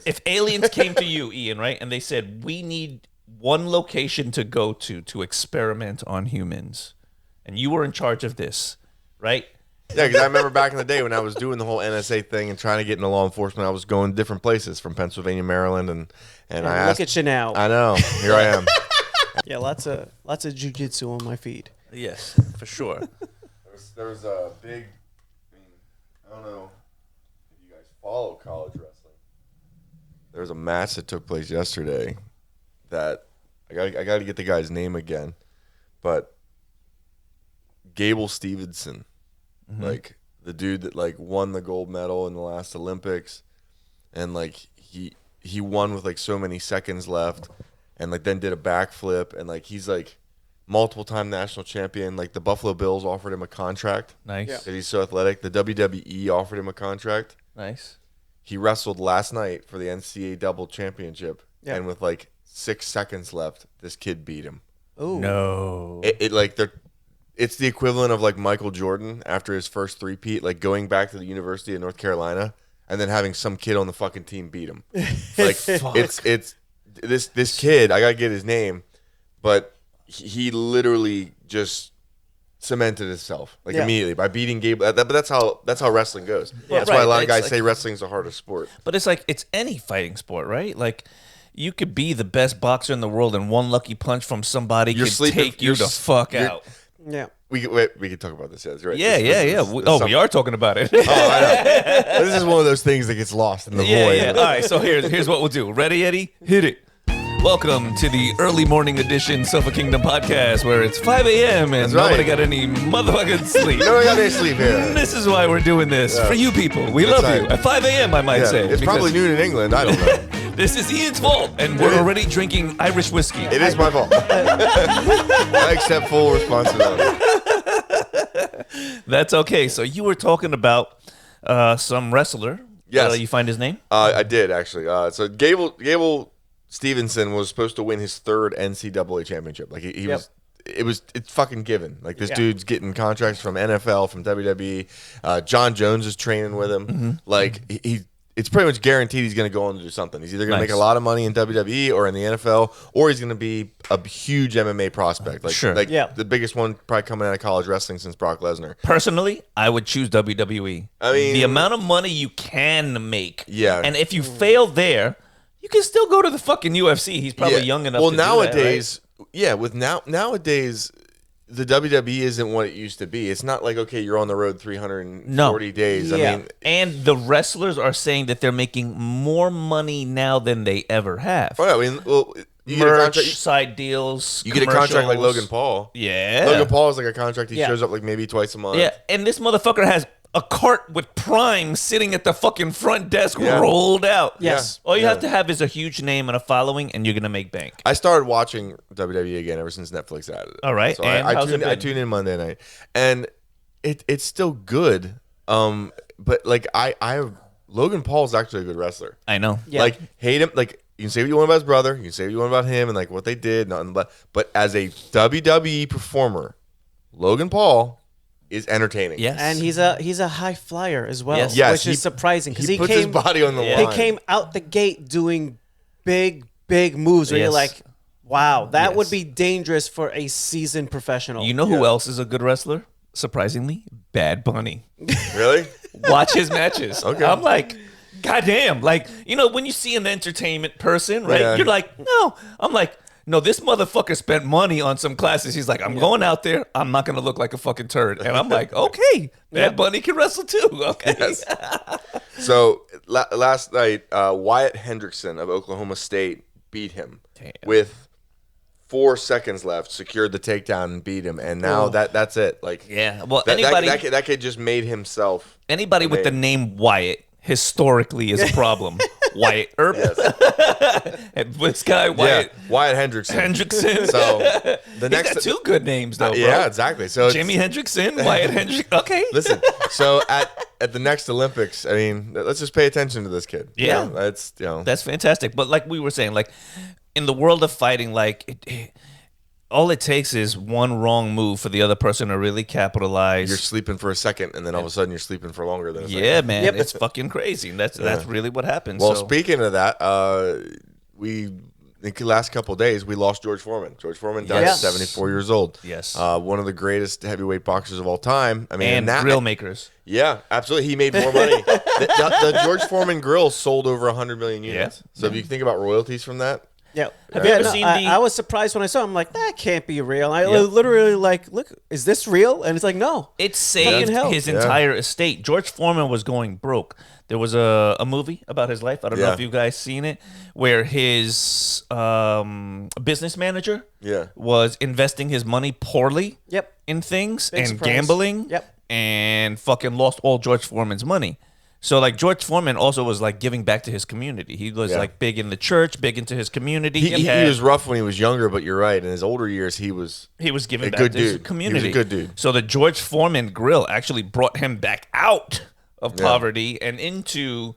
If aliens came to you, Ian, right, and they said, we need one location to go to experiment on humans, and you were in charge of this, right? Yeah, because I remember back in the day when I was doing the whole NSA thing and trying to get into law enforcement, I was going different places from Pennsylvania, Maryland, and I asked. Look at you now. I know. Here I am. Yeah, lots of jujitsu on my feed. Yes, for sure. There was a big. I don't know if you guys follow college wrestling. There was a match that took place yesterday that I got to get the guy's name again, but Gable Steveson. Like the dude that like won the gold medal in the last Olympics, and like he won with like so many seconds left, and like then did a backflip, and like he's like multiple time national champion. Like the Buffalo Bills offered him a contract. Nice. Because he's so athletic. The WWE offered him a contract. Nice. He wrestled last night for the NCAA double championship, and with like 6 seconds left, this kid beat him. Oh No. It's the equivalent of like Michael Jordan after his first three-peat, like going back to the University of North Carolina and then having some kid on the fucking team beat him. Like it's this kid, I gotta get his name, but he literally just cemented himself like immediately by beating Gable. But that's how wrestling goes. That's why a lot of guys say wrestling's the hardest sport. But it's like it's any fighting sport, right? Like you could be the best boxer in the world, and one lucky punch from somebody could take you the fuck out. yeah. We could talk about this. Yeah, that's right. Yeah. We are talking about it. Oh, I know. This is one of those things that gets lost in the void. Yeah. All right, so here's what we'll do. Ready, Eddie? Hit it. Welcome to the early morning edition Sofa Kingdom podcast, where it's 5 a.m. and nobody got any motherfucking sleep. Nobody got any sleep here. This is why we're doing this. For you people. We love you. At 5 a.m., I might say. It's probably noon in England. I don't know. This is Ian's fault, and we're already drinking Irish whiskey. It is my fault. I accept full responsibility. That's okay. So you were talking about some wrestler. Yes. You find his name? I did, actually. So Gable Stevenson was supposed to win his third NCAA championship. Like he was. It's fucking given. Like this dude's getting contracts from NFL, from WWE. John Jones is training with him. Like it's pretty much guaranteed he's going to go on to do something. He's either going to make a lot of money in WWE or in the NFL, or he's going to be a huge MMA prospect. Like, the biggest one probably coming out of college wrestling since Brock Lesnar. Personally, I would choose WWE. I mean, the amount of money you can make. Yeah. And if you fail there, you can still go to the fucking UFC. He's probably young enough to do nowadays, that, right? Nowadays, the WWE isn't what it used to be. It's not like, okay, you're on the road 340 days. Yeah. I mean, and the wrestlers are saying that they're making more money now than they ever have. Oh, yeah, I mean, well, you merch, side deals, you get a contract like Logan Paul. Yeah. Logan Paul is like a contract. He shows up like maybe twice a month. Yeah, and this motherfucker has a cart with Prime sitting at the fucking front desk rolled out. Yes. All you have to have is a huge name and a following, and you're going to make bank. I started watching WWE again ever since Netflix added it. All right. So and I tuned in Monday night, and it's still good. But like Logan Paul's actually a good wrestler. I know. Yeah. Like hate him. Like you can say what you want about his brother. You can say what you want about him and like what they did. Nothing but as a WWE performer, Logan Paul is entertaining. Yes. And he's a high flyer as well, yes. which is surprising because he puts his body on the line. He came out the gate doing big moves where you're like, wow, that would be dangerous for a seasoned professional. You know who else is a good wrestler? Surprisingly, Bad Bunny. Really? Watch his matches. Okay. I'm like, goddamn. Like, you know, when you see an entertainment person, right? You're like, no. I'm like, no, this motherfucker spent money on some classes. He's like, I'm going out there. I'm not going to look like a fucking turd. And I'm like, okay, Bad Bunny can wrestle too. Okay. Yes. So last night, Wyatt Hendrickson of Oklahoma State beat him with 4 seconds left, secured the takedown and beat him. And now that's it. Like, well, that kid just made himself. Anybody with the name Wyatt historically is a problem. Wyatt Earp. Yes. And this guy, Wyatt Hendrickson. So the next he's got two good names though. Bro. Yeah, exactly. So Jimmy Hendrickson, Wyatt Hendrickson. Okay. Listen, so at the next Olympics, I mean, let's just pay attention to this kid. Yeah, that's fantastic. But like we were saying, like in the world of fighting, like all it takes is one wrong move for the other person to really capitalize. You're sleeping for a second, and then all of a sudden you're sleeping for longer than a second. Yeah, man, it's fucking crazy. And that's really what happens. Well, so. speaking of that, in the last couple of days, we lost George Foreman. George Foreman died at 74 years old. Yes. One of the greatest heavyweight boxers of all time. I mean, and grill makers. Yeah, absolutely. He made more money. The George Foreman grill sold over 100 million units. Yeah. So if you think about royalties from that. Yeah. Have you ever seen I was surprised when I saw it. I'm like, that can't be real. I literally look, is this real? And it's like, no. It saved his entire estate. George Foreman was going broke. There was a movie about his life. I don't know if you guys seen it, where his business manager was investing his money poorly in things and gambling and fucking lost all George Foreman's money. So, like, George Foreman also was, like, giving back to his community. He was, like, big in the church, big into his community. He was rough when he was younger, but you're right. In his older years, he was giving back to his community. He was a good dude. So the George Foreman grill actually brought him back out of poverty and into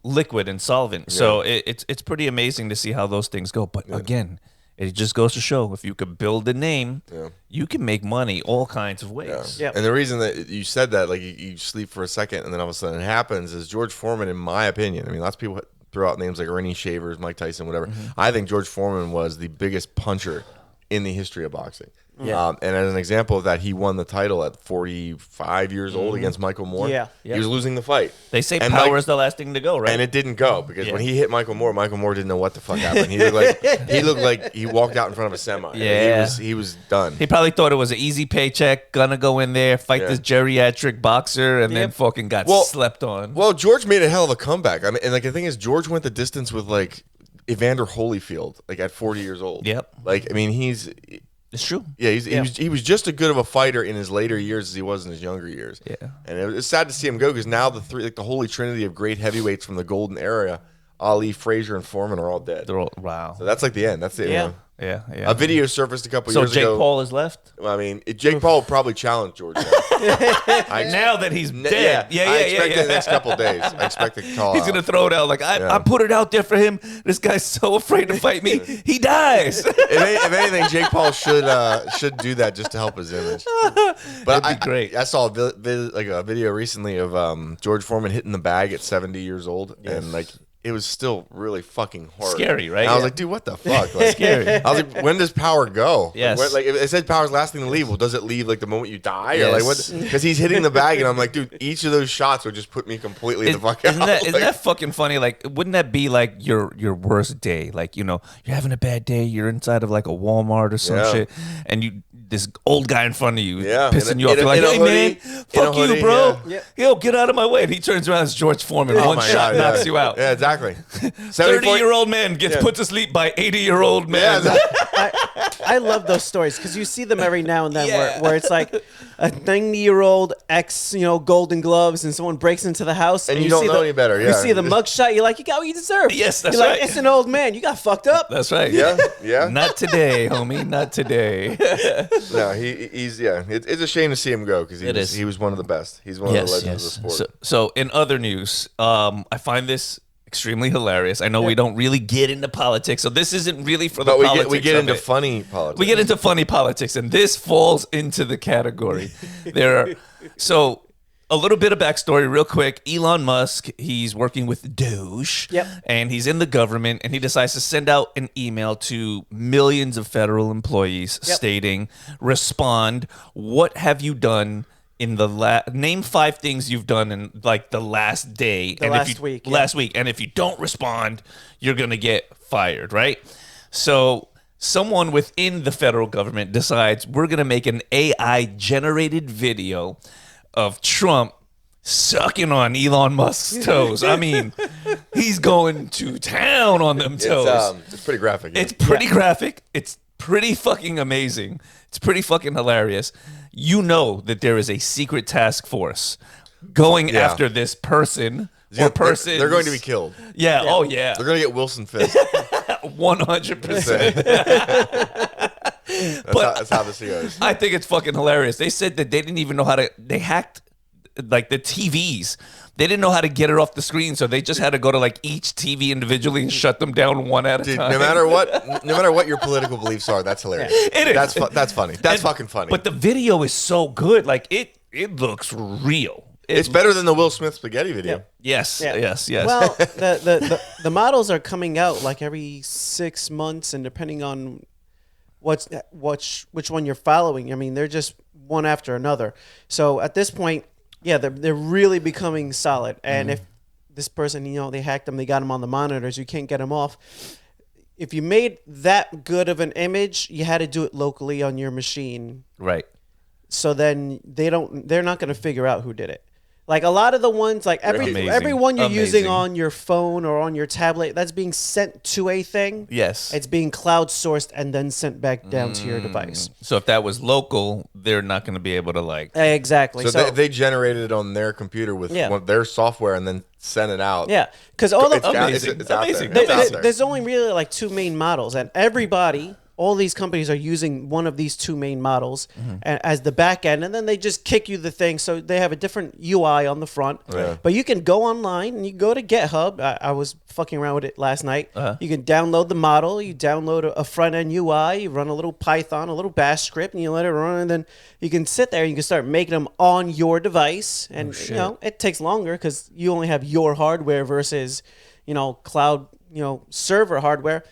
liquid and solvent. Yeah. So it's pretty amazing to see how those things go. But, again, it just goes to show if you could build a name, you can make money all kinds of ways. Yeah. And the reason that you said that, like you sleep for a second and then all of a sudden it happens, is George Foreman, in my opinion. I mean, lots of people throw out names like Rennie Shavers, Mike Tyson, whatever. I think George Foreman was the biggest puncher in the history of boxing. Yeah. And as an example of that, he won the title at 45 years old against Michael Moore. Yeah. He was losing the fight. They say power is the last thing to go, right? And it didn't go because when he hit Michael Moore didn't know what the fuck happened. He looked like he walked out in front of a semi. Yeah. He was done. He probably thought it was an easy paycheck, gonna go in there, fight this geriatric boxer, and then fucking got slept on. Well, George made a hell of a comeback. I mean, and like the thing is, George went the distance with like Evander Holyfield, like at 40 years old. Yep. Like, I mean, it's true. Yeah, he was just as good of a fighter in his later years as he was in his younger years. Yeah, and it's sad to see him go because now the holy trinity of great heavyweights from the golden era, Ali, Frazier, and Foreman, are all dead. They're all wow. So that's like the end. That's it. Yeah. A video surfaced a couple years ago. So Jake Paul is left? Well, I mean, Jake Paul will probably challenge George now. Now that he's dead. I expect in the next couple of days. I expect to call He's going to throw it out. Like, I put it out there for him. This guy's so afraid to fight me. He dies. If anything, Jake Paul should do that just to help his image. But That'd be great. I saw a video recently of George Foreman hitting the bag at 70 years old. And, like, it was still really fucking hard. Scary, right? And I was like, dude, what the fuck? Like, scary. I was like, when does power go? Yes. Like, it said power's last thing to leave. Well, does it leave like the moment you die? Yes. Or like what? Because he's hitting the bag, and I'm like, dude, each of those shots would just put me completely the fuck out. Isn't that fucking funny? Like, wouldn't that be like your worst day? Like, you know, you're having a bad day. You're inside of like a Walmart or some shit, and this old guy in front of you pissing you off. You're like, hey, man, fuck you, bro. Yo, get out of my way. And he turns around, it's George Foreman. One shot knocks you out. Yeah, exactly. 30-year-old man gets put to sleep by 80-year-old man. Yeah, I love those stories because you see them every now and then where it's like a 90-year-old ex, Golden Gloves, and someone breaks into the house. And you don't know any better. You see the mugshot, you're like, you got what you deserve. Yes, that's you're right. Like, it's an old man. You got fucked up. That's right. Yeah. Not today, homie. Not today. No, he's It's a shame to see him go because he was one of the best. He's one of the legends of the sport. So in other news, I find this extremely hilarious. I know we don't really get into politics, so this isn't really for the politics. We get into funny politics. We get into funny politics, and this falls into the category. So a little bit of backstory real quick. Elon Musk, he's working with Doge, and he's in the government, and he decides to send out an email to millions of federal employees stating, respond, what have you done in the name 5 things you've done in like the last day, last week, and if you don't respond, you're gonna get fired, right? So someone within the federal government decides we're gonna make an AI generated video of Trump sucking on Elon Musk's toes. I mean, he's going to town on them toes. It's pretty graphic. It's pretty graphic. It's pretty fucking amazing. It's pretty fucking hilarious. You know that there is a secret task force going after this person or persons. They're going to be killed. Yeah. Oh, yeah. They're going to get Wilson Fisk. 100%. That's how this goes. I think it's fucking hilarious. They said that they didn't even know they hacked like the TVs they didn't know how to get it off the screen, so they just had to go to like each TV individually and shut them down one at a time. No matter what your political beliefs are, that's hilarious. It is. That's funny. That's fucking funny. But the video is so good. Like it looks real. It's better than the Will Smith spaghetti video. Yes. Yeah. Yes. Well, the models are coming out like every 6 months, and depending on which one you're following, I mean, they're just one after another. So at this point, yeah, they're really becoming solid. And if this person, they hacked them, they got them on the monitors, you can't get them off. If you made that good of an image, you had to do it locally on your machine. Right. So then they're not going to figure out who did it. Like a lot of the ones, like every one you're using on your phone or on your tablet, that's being sent to a thing. Yes. It's being cloud sourced and then sent back down to your device. So if that was local, they're not going to be able to like. Exactly. So they generated it on their computer with their software and then sent it out. Yeah, because all It's of Amazing. it's out Amazing. there. It's out there. there's only really like two main models, and everybody. All these companies are using one of these two main models as the back end, and then they just kick you the thing. So they have a different UI on the front. Yeah. But you can go online and you go to GitHub. I was fucking around with it last night. You can download the model. You download a front end UI. You run a little Python, a little Bash script, and you let it run. And then you can sit there and you can start making them on your device. And it takes longer because you only have your hardware versus cloud server hardware.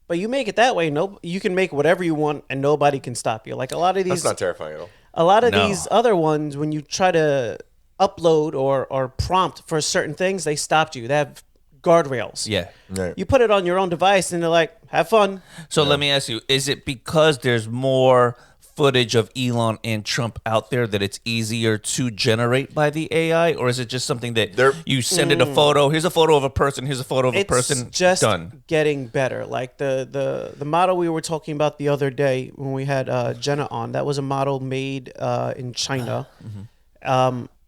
But you make it that way, you can make whatever you want, and nobody can stop you. Like a lot of these, That's not terrifying at all. a lot of these other ones, when you try to upload or prompt for certain things, they stopped you. They have guardrails. Yeah. Right. You put it on your own device, and they're like, "Have fun." So let me ask you: is it because there's more footage of Elon and Trump out there that it's easier to generate by the AI, or is it just something that you send it a photo? Here's a photo of a person. Here's a photo of a person. Just done. getting better. Like the model we were talking about the other day when we had Jenna on. That was a model made in China.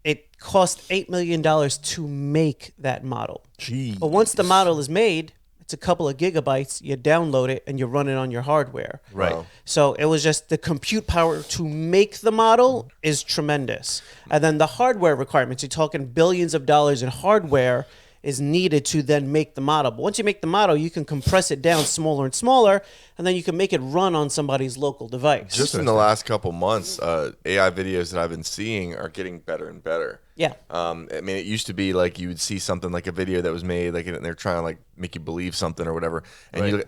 It cost $8 million to make that model. Jeez. But once the model is made, it's a couple of gigabytes. You download it and you run it on your hardware. Right. Wow. So it was just the compute power to make the model is tremendous. And then the hardware requirements, you're talking billions of dollars in hardware is needed to then make the model. But once you make the model, you can compress it down smaller and smaller, and then you can make it run on somebody's local device. Just in the last couple months, AI videos that I've been seeing are getting better and better. Yeah. I mean, it used to be like you would see something like a video that was made, like, and they're trying to like make you believe something or whatever, and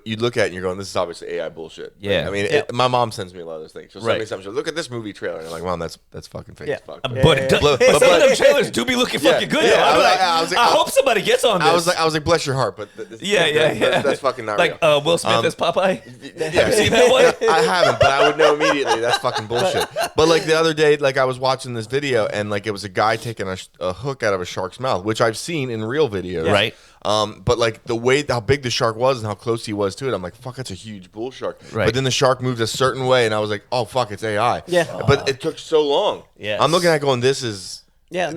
you'd look at it and you're going, "This is obviously AI bullshit." Yeah. I mean, my mom sends me a lot of those things. She'll send me something. She'll look at this movie trailer, and I'm like, "Mom, that's fucking fake as fuck." But some of them trailers do be looking fucking good. Yeah, I hope somebody gets on this. I was like, bless your heart, but that's fucking not like real. Will Smith as Popeye. Yeah. Have you seen that one? I haven't, but I would know immediately. That's fucking bullshit. But like the other day, like I was watching this video, and like it was a guy taking a hook out of a shark's mouth, which I've seen in real videos. Right. But like how big the shark was and how close he was to it, I'm like, fuck, that's a huge bull shark. Right. But then the shark moved a certain way, and I was like, oh fuck, it's AI. Yeah. But it took so long. Yes. I'm looking at it going, this is a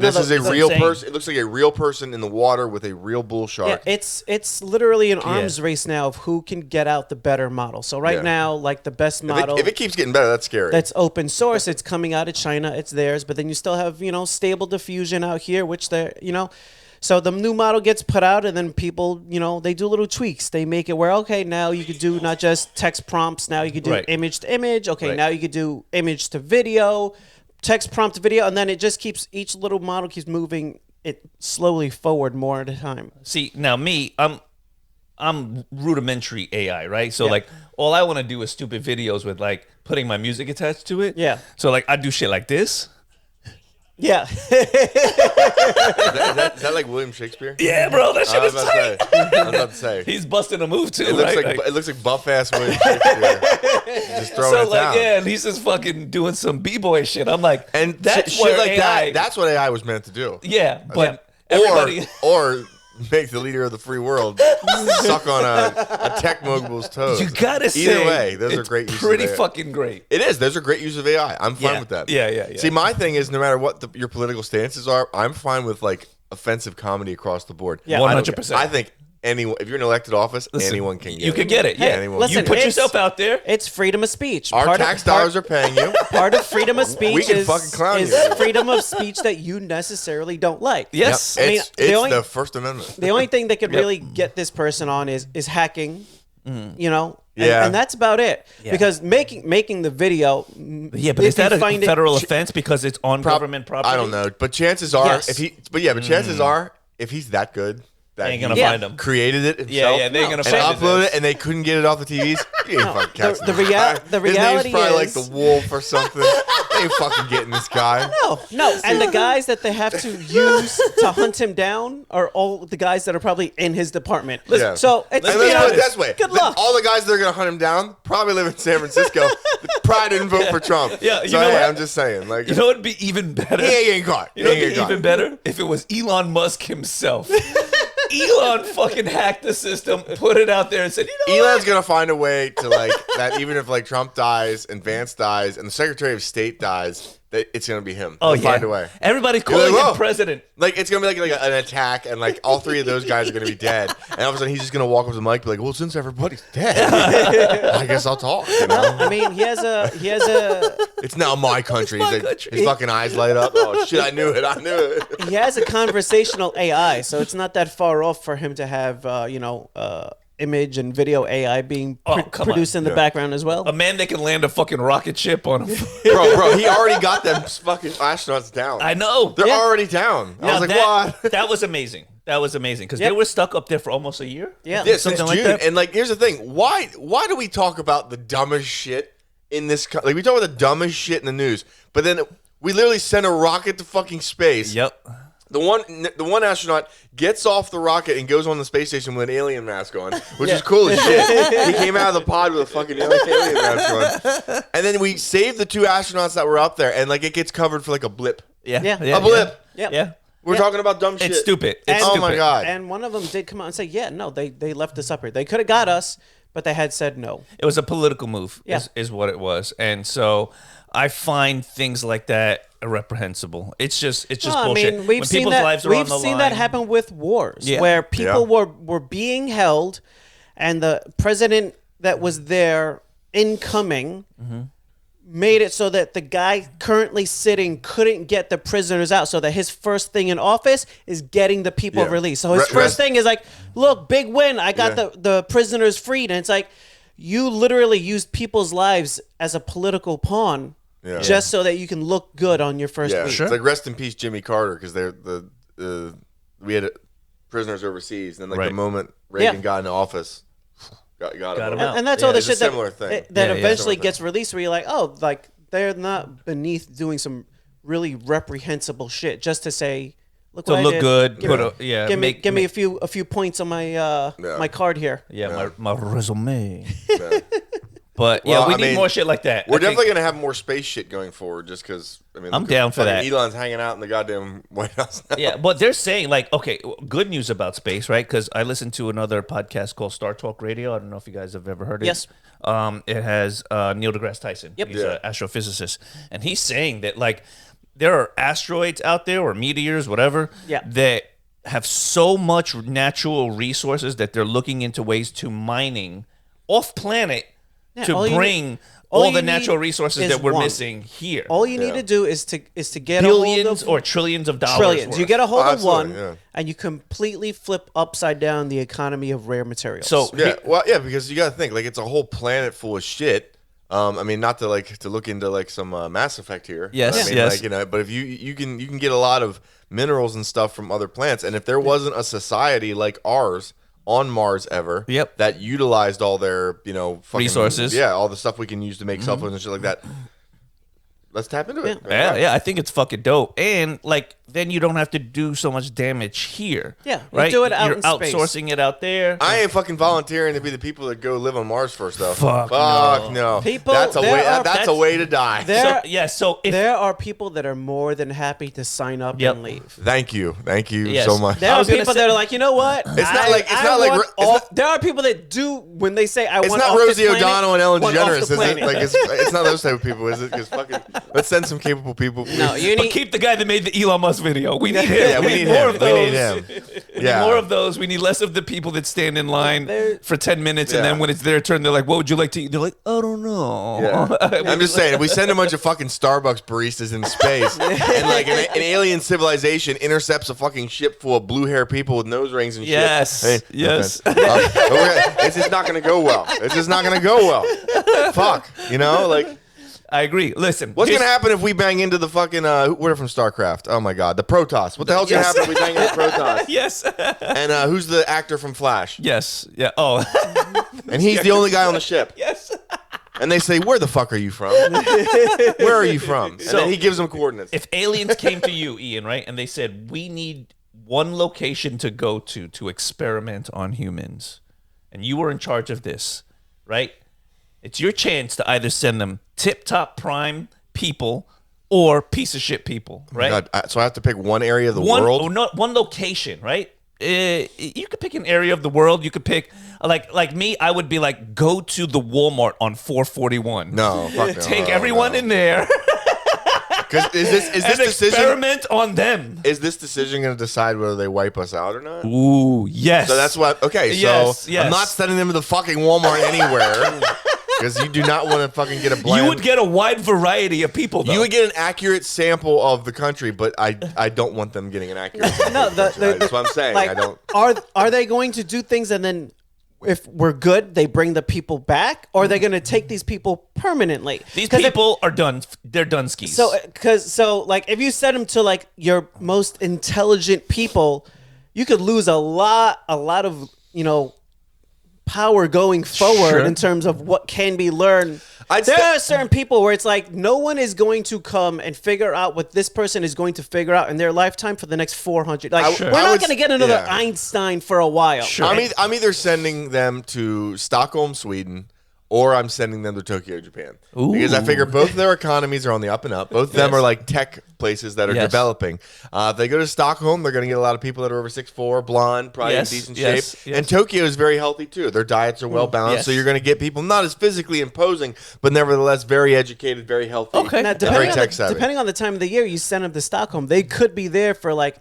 real person. It looks like a real person in the water with a real bull shark. Yeah, it's literally an arms race now of who can get out the better model. So right now, like the best model, if it keeps getting better, that's scary. that's open source. It's coming out of China. It's theirs. But then you still have Stable Diffusion out here, which they're So the new model gets put out, and then people they do little tweaks. They make it where now you could do not just text prompts. Now you could do image to image. Now you could do image to video. Text prompt to video, and then it just keeps each little model keeps moving it slowly forward more at a time. See, now me, I'm rudimentary AI, right? So like all I want to do is stupid videos with like putting my music attached to it. Yeah. So like I do shit like this. Yeah. Is that like William Shakespeare? Yeah, bro, that shit is tight. I was about to say. He's busting a move too. It looks like buff ass William Shakespeare. Just throwing it down. And he's just fucking doing some b-boy shit. I'm like, and that's shit like AI, that. That's what AI was meant to do. Yeah, but everybody or make the leader of the free world suck on a tech mogul's toes. You gotta say, either way, those are great. Pretty fucking great. It is. Those are great use of AI. I'm fine with that. Yeah. See, my thing is, no matter what your political stances are, I'm fine with like offensive comedy across the board. Yeah, 100%. I think anyone. If you're in elected office, anyone can get it. You could get it. Yeah. Anyone. Listen, You put yourself out there. It's freedom of speech. Our tax dollars are paying you. Part of freedom of speech We can fucking clown is you. freedom of speech that you necessarily don't like. Yes. Yep. I mean, It's the First Amendment. The only thing that could really get this person on is hacking, you know? Yeah. And that's about it. Yeah. Because making the video. Yeah, but is that a federal offense because it's on government property? I don't know, but chances are, Yes. chances are, if he's that good, that They ain't gonna he find him. created it himself, Yeah, they ain't gonna and find his upload ass. it, and they couldn't get it off the TVs. You ain't fucking catching the this guy. the His reality name's probably is- like the Wolf or something. They ain't fucking getting this guy. No. And the guys that they have to use to hunt him down are all the guys that are probably in his department. Yeah. So it's And you let's know, put it this way: Good luck. all the guys that are gonna hunt him down probably live in San Francisco. Probably didn't vote for Trump. Yeah, you so know hey, what? I'm just saying, like, You know what would be even better? he ain't caught. You know He what would ain't be caught. even better? If it was Elon Musk himself. Elon fucking hacked the system, put it out there and said, you know Elon's what? gonna find a way to like that. Even if like Trump dies and Vance dies and the Secretary of State dies, that it's gonna be him. Oh, He'll yeah. find a way. Everybody's You're like, calling him whoa. president. Like it's gonna be like an attack, and like all three of those guys are gonna be dead. And all of a sudden, he's just gonna walk up to the mic, and be like, "Well, since everybody's dead, I guess I'll talk." You know? I mean, he has a It's now my country. my He's like, country. his fucking eyes light up. Oh shit! I knew it. he has a conversational AI, so it's not that far off for him to have image and video AI being Oh, come on. produced in the background as well. A man that can land a fucking rocket ship on him. Bro, he already got them fucking astronauts down. I know. They're Yeah. already down. I Now was like, that, what? That was amazing. That was amazing because Yep. they were stuck up there for almost a year. Yeah. Yeah, since Something like June. that. And like, here's the thing: why do we talk about the dumbest shit in this? Like, we talk about the dumbest shit in the news, but then we literally send a rocket to fucking space. Yep. The one astronaut gets off the rocket and goes on the space station with an alien mask on, which is cool as shit. He came out of the pod with a fucking alien mask on. And then we saved the two astronauts that were up there, and like it gets covered for like a blip. Yeah. Yeah. A blip. Yeah. Yeah. We're talking about dumb shit. It's stupid. It's And- Oh stupid. my god. And one of them did come out and say, yeah, no, they left us up here. They could have got us, but they had said no. It was a political move, Yeah. is what it was. And so I find things like that reprehensible. It's just No, bullshit. I mean, When we've seen people's that. lives are We've on the seen line, that happen with wars, Yeah. where people Yeah. were being held, and the president that was there incoming made it so that the guy currently sitting couldn't get the prisoners out, so that his first thing in office is getting the people Yeah. released. So his Rest- first thing is like, look, big win, I got Yeah. the prisoners freed. And it's like, you literally used people's lives as a political pawn Yeah. just so that you can look good on your first Yeah, week. Sure. it's like rest in peace, Jimmy Carter, because they're we had prisoners overseas, and then like Right. the moment Reagan Yeah. got into office, got Got him him out. out. And that's Yeah, all the it's a shit that, similar thing. that Yeah, yeah. eventually Similar gets released, where you're like, oh, like they're not beneath doing some really reprehensible shit just to say, look to what I look did. good. Give Put me, a, yeah. give me make, give me make- a few points on my my card here. yeah, my resume. Yeah. But Well, yeah, we I need mean, more shit like that. We're I think- definitely gonna have more space shit going forward, just because. I mean, I'm look, down for fucking that. Elon's hanging out in the goddamn White House now. Yeah, but they're saying like, okay, good news about space, right? Because I listened to another podcast called Star Talk Radio. I don't know if you guys have ever heard it. Yes. It has Neil deGrasse Tyson. Yep. He's Yeah. an astrophysicist, and he's saying that like there are asteroids out there or meteors, whatever, Yeah. that have so much natural resources that they're looking into ways to mining off planet Yeah, to all you bring need- all all you the need natural resources is that we're one. missing here. All you need Yeah. to do is to get a hold Billions of or trillions of dollars. trillions. worth. You get a hold of one, Absolutely, yeah. and you completely flip upside down the economy of rare materials. So Yeah, well, yeah, because you got to think like it's a whole planet full of shit. I mean, not to look into like some Mass Effect here. Yes, I mean, yes. like, but if you can get a lot of minerals and stuff from other planets, and if there wasn't a society like ours on Mars ever, Yep. that utilized all their fucking, Resources. yeah, all the stuff we can use to make cell phones and shit like that. Let's tap into it. Yeah, I think it's fucking dope. And like then you don't have to do so much damage here. Yeah, you right. do it out You're in space. outsourcing it out there. I ain't fucking volunteering to be the people that go live on Mars first, though. Fuck no. People- that's a there way. are- That's a way to die. There- So if there are people that are more than happy to sign up Yep. and leave. Thank you Yes. so much. There I are was gonna people say- that are like, you know what? It's not like- it's not like want it's all- not- there are people that do when they say I It's want not off Rosie this planet, O'Donnell and Ellen want off DeGeneres, the is it? planet. Like it's not those type of people, is it? Because fucking Let's send some capable people. Please. No, you But need. keep the guy that made the Elon Musk video. We need him. Yeah, we need more him. of those. We need him. We need Yeah. more of those. We need less of the people that stand in line for 10 minutes, and Yeah. then when it's their turn, they're like, "What would you like to eat?" They're like, "I don't know." Yeah. I'm just saying, if we send a bunch of fucking Starbucks baristas into space, and like an alien civilization intercepts a fucking ship full of blue hair people with nose rings and shit. Yes. Hey, Yes. but it's just not gonna go well. It's just not gonna go well. Fuck. You know, like. I agree. Listen, What's going to happen if we bang into the fucking, we're from StarCraft. Oh my God. The Protoss. What the hell's going to happen if we bang into Protoss? Yes. And who's the actor from Flash? Yes. Yeah. Oh. And he's the only guy on the ship. Yes. And they say, where the fuck are you from? Where are you from? And then he gives them coordinates. If aliens came to you, Ian, right, and they said, we need one location to go to experiment on humans, and you were in charge of this, right? It's your chance to either send them tip-top prime people or piece of shit people, right? God, so I have to pick one area of the One world? one location, right? You could pick an area of the world. You could pick, like me, I would be like, go to the Walmart on 441. No, fuck no. Take everyone in there Because is this and decision? experiment on them. Is this decision going to decide whether they wipe us out or not? Ooh, yes. So that's what. Okay, Yes, so yes. I'm not sending them to the fucking Walmart anywhere because you do not want to fucking get a bland. You would get a wide variety of people, though. You would get an accurate sample of the country, but I don't want them getting an accurate sample. No, of the country. That's what I'm saying. Like, I don't. Are they going to do things and then, if we're good, they bring the people back, or are they going to take these people permanently? These 'Cause people are done. They're done skis. So like if you send them to like your most intelligent people, you could lose a lot of power going forward Sure. in terms of what can be learned. I'd There st- are certain people where it's like no one is going to come and figure out what this person is going to figure out in their lifetime for the next 400. Like Sure. we're I not would- going to get another yeah. Einstein for a while. Sure. I'm either sending them to Stockholm, Sweden, or I'm sending them to Tokyo, Japan. Because I figure both of their economies are on the up and up. Both of them Yes. are like tech places that are Yes. developing. If they go to Stockholm, they're going to get a lot of people that are over 6'4", blonde, probably Yes, in decent yes, shape. yes. And Tokyo is very healthy too. Their diets are well balanced, Yes. so you're going to get people not as physically imposing, but nevertheless very educated, very healthy. Okay. Now, And very tech savvy. depending on the time of the year you send them to Stockholm, they could be there for like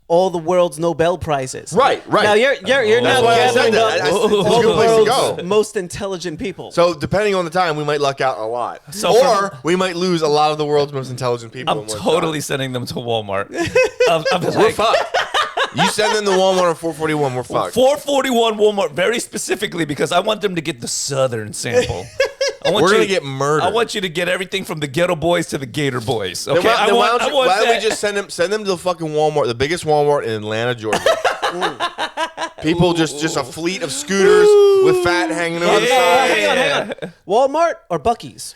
all the world's Nobel prizes. Right. Now you're That's not why I said gathering that. up It's a all good the place to world's go. most intelligent people. So depending on the time, we might luck out a lot, So or we might lose a lot of the world's most intelligent people. I'm in one totally shot. sending them to Walmart. I'm We're like, fucked. You send them to Walmart on 441, we're fucked. 441 Walmart, very specifically because I want them to get the Southern sample. We're gonna get murdered. I want you to get everything from the Ghetto Boys to the Gator Boys. Okay, Then why don't we that. just send them to the fucking Walmart, the biggest Walmart in Atlanta, Georgia? People just a fleet of scooters with fat hanging over the Yeah. side. Hang on. Walmart or Buc-ee's?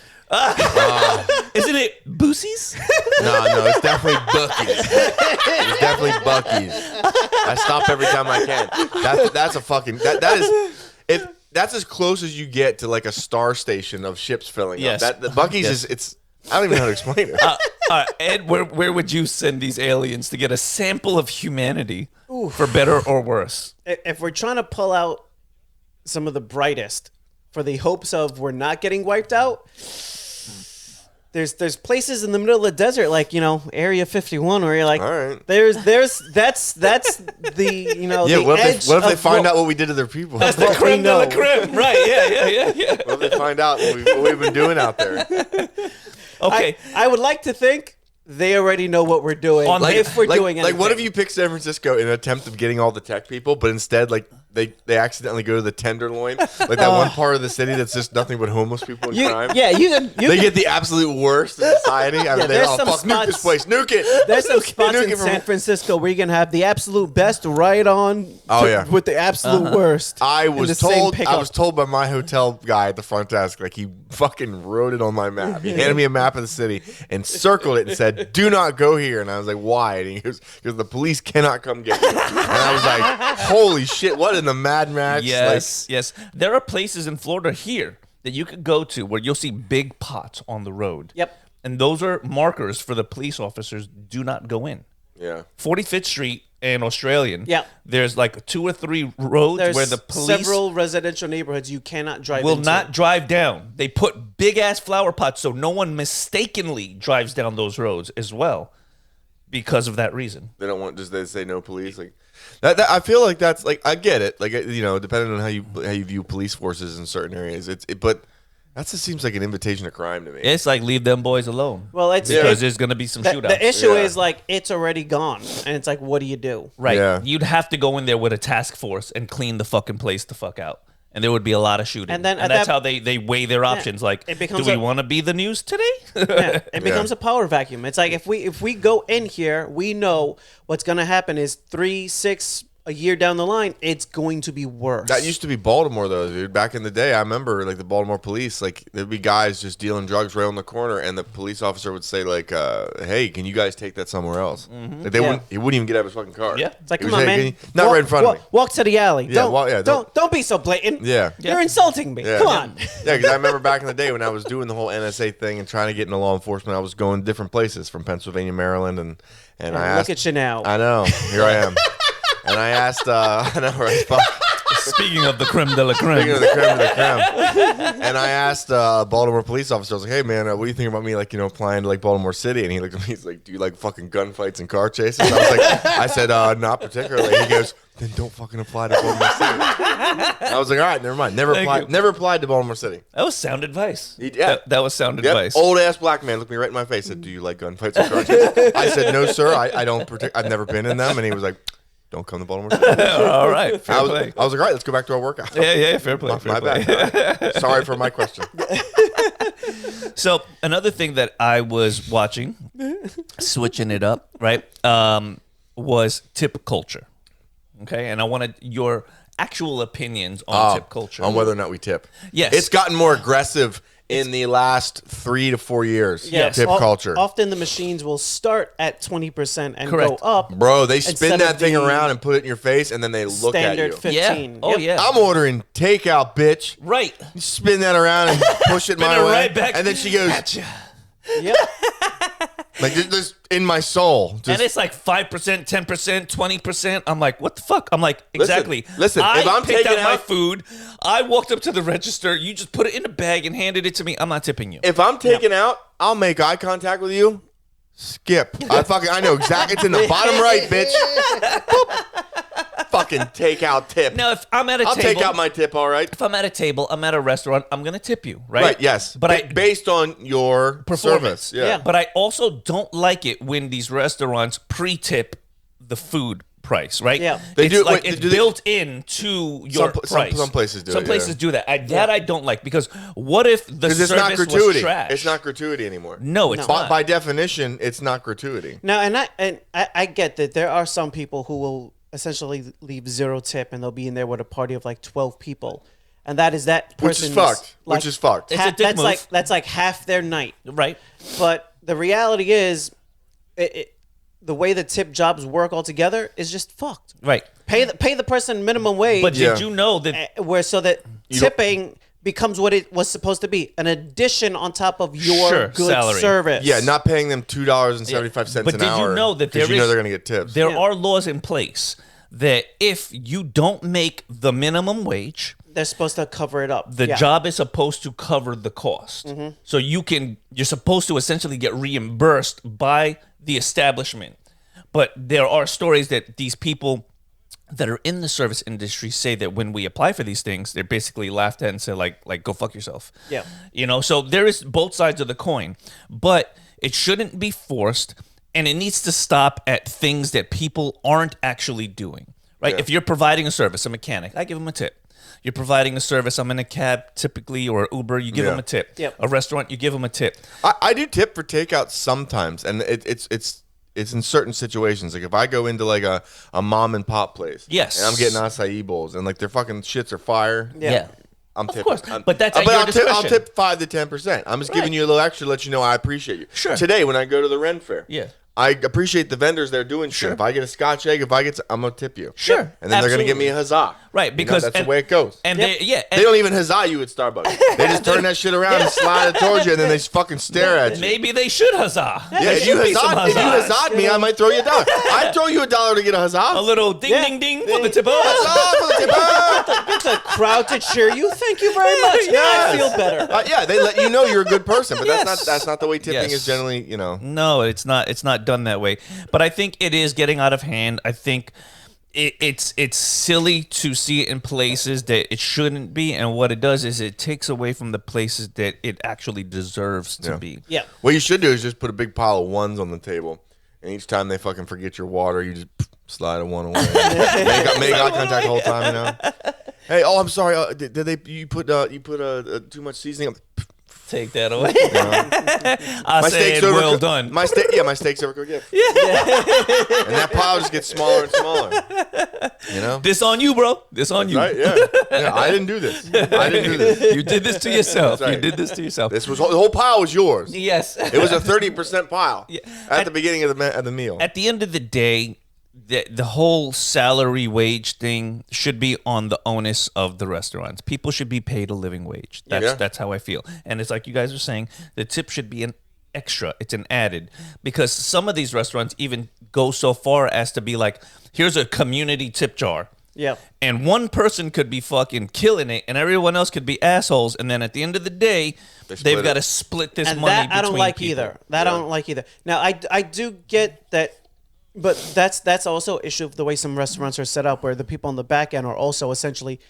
Isn't it Boosie's? No, it's definitely Buc-ee's. It's definitely Buc-ee's. I stop every time I can. That's a fucking that is if that's as close as you get to like a star station of ships filling Yes. up. The Buc-ee's Yes. is it's I don't even know how to explain it. Ed, where would you send these aliens to get a sample of humanity for better or worse? If we're trying to pull out some of the brightest for the hopes of we're not getting wiped out, there's places in the middle of the desert like Area 51 where you're like, All right. that's the Yeah, the what edge if they of find out what we did to their people? That's the what we creme de la know. creme, right? Yeah. What if they find out what we've been doing out there? Okay. I would like to think they already know what we're doing. If we're doing anything. Like, what if you pick San Francisco in an attempt of getting all the tech people, but instead, like, they accidentally go to the Tenderloin, like that one part of the city that's just nothing but homeless people in crime. you They get the absolute worst in society. I mean, there's some nuke this spots- place, nuke it. There's some spots Nuke in it from- San Francisco where you can have the absolute best right on with the absolute worst. I in the was same told. I pickup. was told by my hotel guy at the front desk, like he fucking wrote it on my map. He handed me a map of the city and circled it and said, "Do not go here." And I was like, "Why?" And he goes, "Because the police cannot come get you." And I was like, "Holy shit! What in the Mad Max?" Yes. There are places in Florida here that you could go to where you'll see big pots on the road. Yep. And those are markers for the police officers. Do not go in. Yeah. 45th Street and Australian. Yeah. There's like 2 or 3 roads There's where the police several residential neighborhoods you cannot drive will into. not drive down. They put big ass flower pots so no one mistakenly drives down those roads as well because of that reason. They don't want, just they say no police, like that. I feel like that's like, I get it, like, you know, depending on how you view police forces in certain areas, but that just seems like an invitation to crime to me. It's like leave them boys alone. Well, it's because there's going to be some shootouts. The issue Yeah. is like it's already gone, and it's like, what do you do? Right. Yeah. You'd have to go in there with a task force and clean the fucking place the fuck out. And there would be a lot of shooting. And then at that's that- how they weigh their options. Like, it do becomes we want to be the news today? Yeah, it becomes a power vacuum. It's like if we go in here, we know what's going to happen is 3, 6 a year down the line, it's going to be worse. That used to be Baltimore, though, dude. Back in the day, I remember, like, the Baltimore police, like, there'd be guys just dealing drugs right on the corner, and the police officer would say, like, hey, can you guys take that somewhere else? Like, he wouldn't even get out of his fucking car. Yeah. It's like, He come was on, like, man. not right in front of me. Walk to the alley. Yeah, Don't be so blatant. Yeah. You're insulting me. Yeah. Come on. Yeah, because I remember back in the day when I was doing the whole NSA thing and trying to get into law enforcement, I was going to different places from Pennsylvania, Maryland, and I asked. Look at you now. I know. Here I am. And I asked, I know, right? Fuck. Speaking of the creme de la creme. Speaking of the creme de la creme. And I asked a Baltimore police officer, I was like, hey, man, what do you think about me, like, you know, applying to, like, Baltimore City? And he looked at me, he's like, do you like fucking gunfights and car chases? And I said, not particularly. He goes, then don't fucking apply to Baltimore City. I was like, all right, never mind. Never applied to Baltimore City. That was sound advice. Yeah. That was sound advice. Old ass black man looked me right in my face. Said, "Do you like gunfights and car chases?" I said, "No, sir. I don't. I've never been in them." And he was like, "Don't come to Baltimore City." All right. Fair I was play. like, all right, let's go back to our workout. Yeah, fair play. My bad. Sorry for my question. So another thing that I was watching, switching it up, right, was tip culture. Okay, and I wanted your actual opinions on tip culture. On whether or not we tip. Yes. It's gotten more aggressive in the last 3 to 4 years. Yes. Tip culture. Often the machines will start at 20% and Correct. go up. Bro, they spin Instead that of thing the around and put it in your face, and then they look at Standard you. 15. Yeah. Oh, yeah. I'm ordering takeout, bitch. Right. You spin that around and push it my it way. right back And then she goes, at ya. Yep. like, this in my soul. Just, And it's like 5%, 10%, 20%. I'm like, what the fuck? I'm like, exactly. Listen, I if I'm picked taking out my out- food. I walked up to the register. You just put it in a bag and handed it to me. I'm not tipping you. if I'm taking out, I'll make eye contact with you. Skip. I know exactly. It's in the bottom right, bitch. Boop. Fucking takeout tip. Now, if I'm at a I'll table, take out my tip, all right? if I'm at a table, I'm at a restaurant, I'm gonna tip you, right? Right, yes. But Based on your Performance. service. Yeah. Yeah. But I also don't like it when these restaurants pre-tip the food price, right? Yeah. They It's do- like wait, it's do they- built into your price. Some places do Some it, places yeah. do that. That I don't like because what if the Because it's service not gratuity. was trash? It's not gratuity anymore. No, it's not. By definition, it's not gratuity. Now, and I get that there are some people who will essentially leave 0 tip and they'll be in there with a party of like 12 people. And that is that Which is person's fucked. like, Which is fucked. It's a dick move. that's like half their night. Right. But the reality is, the way the tip jobs work altogether is just fucked. Right. Pay the person minimum wage, But Yeah. did you know that where so that don't- tipping becomes what it was supposed to be, an addition on top of your Sure, good salary. service. Yeah, not paying them $2.75 But an did you hour. know that 'cause there you know is- they're going to get tips. there Yeah. are laws in place that if you don't make the minimum wage, They're supposed to cover it up. the Yeah. job is supposed to cover the cost. So you're supposed to essentially get reimbursed by the establishment. But there are stories that these people that are in the service industry say that when we apply for these things, they're basically laughed at and say like go fuck yourself. Yeah. You know, so there is both sides of the coin, but it shouldn't be forced and it needs to stop at things that people aren't actually doing. Right? Yeah. If you're providing a service, a mechanic, I give them a tip. You're providing a service, I'm in a cab typically or Uber, you give Yeah. them a tip. Yep. A restaurant, you give them a tip. I do tip for takeout sometimes, and it's in certain situations. Like if I go into like a mom and pop place, Yes. and I'm getting acai bowls, and like their fucking shits are fire. Yeah. I'm tipping. course, but that's at but your I'll discretion. tip 5 to 10%. I'm just giving you a little extra, to let you know I appreciate you. Sure. Today when I go to the Ren Fair, Yeah. I appreciate the vendors there doing shit. If I get a Scotch egg, I'm gonna tip you. Sure. And then they're gonna give me a huzzah. Right, because that's the way it goes. And they don't even huzzah you at Starbucks. They just turn that shit around and slide it towards you, and then they just fucking stare at you. Maybe they should huzzah. Yeah, if you huzza'd me, I might throw you $1. I'd throw you $1 to get a huzzah. A little ding ding for the tipper. Huzzah for the tipper. Get the crowd to cheer you. Thank you very much. Yes. I feel better. They let you know you're a good person, but that's not the way tipping is generally. No, it's not. It's not done that way. But I think it is getting out of hand. I think it's silly to see it in places that it shouldn't be, and what it does is it takes away from the places that it actually deserves to be. Yeah. What you should do is just put a big pile of ones on the table, and each time they fucking forget your water, you just slide a one away. Make eye contact the whole time. Hey, I'm sorry. Did you put too much seasoning? Take that away. I said, well done. My steak's overcooked. Yeah. And that pile just gets smaller and smaller. This on you, bro. This on you. Right? Yeah. I didn't do this. You did this to yourself. Right. You did this to yourself. The whole pile was yours. Yes. It was a 30% pile at the beginning of the meal. At the end of the day, the whole salary wage thing should be on the onus of the restaurants. People should be paid a living wage. That's how I feel. And it's like you guys are saying, the tip should be an extra. It's an added. Because some of these restaurants even go so far as to be like, here's a community tip jar. Yeah. And one person could be fucking killing it, and everyone else could be assholes. And then at the end of the day, they've got to split this money between people. I don't like either. I don't like either. Now, I do get that. But that's also an issue of the way some restaurants are set up, where the people on the back end are also essentially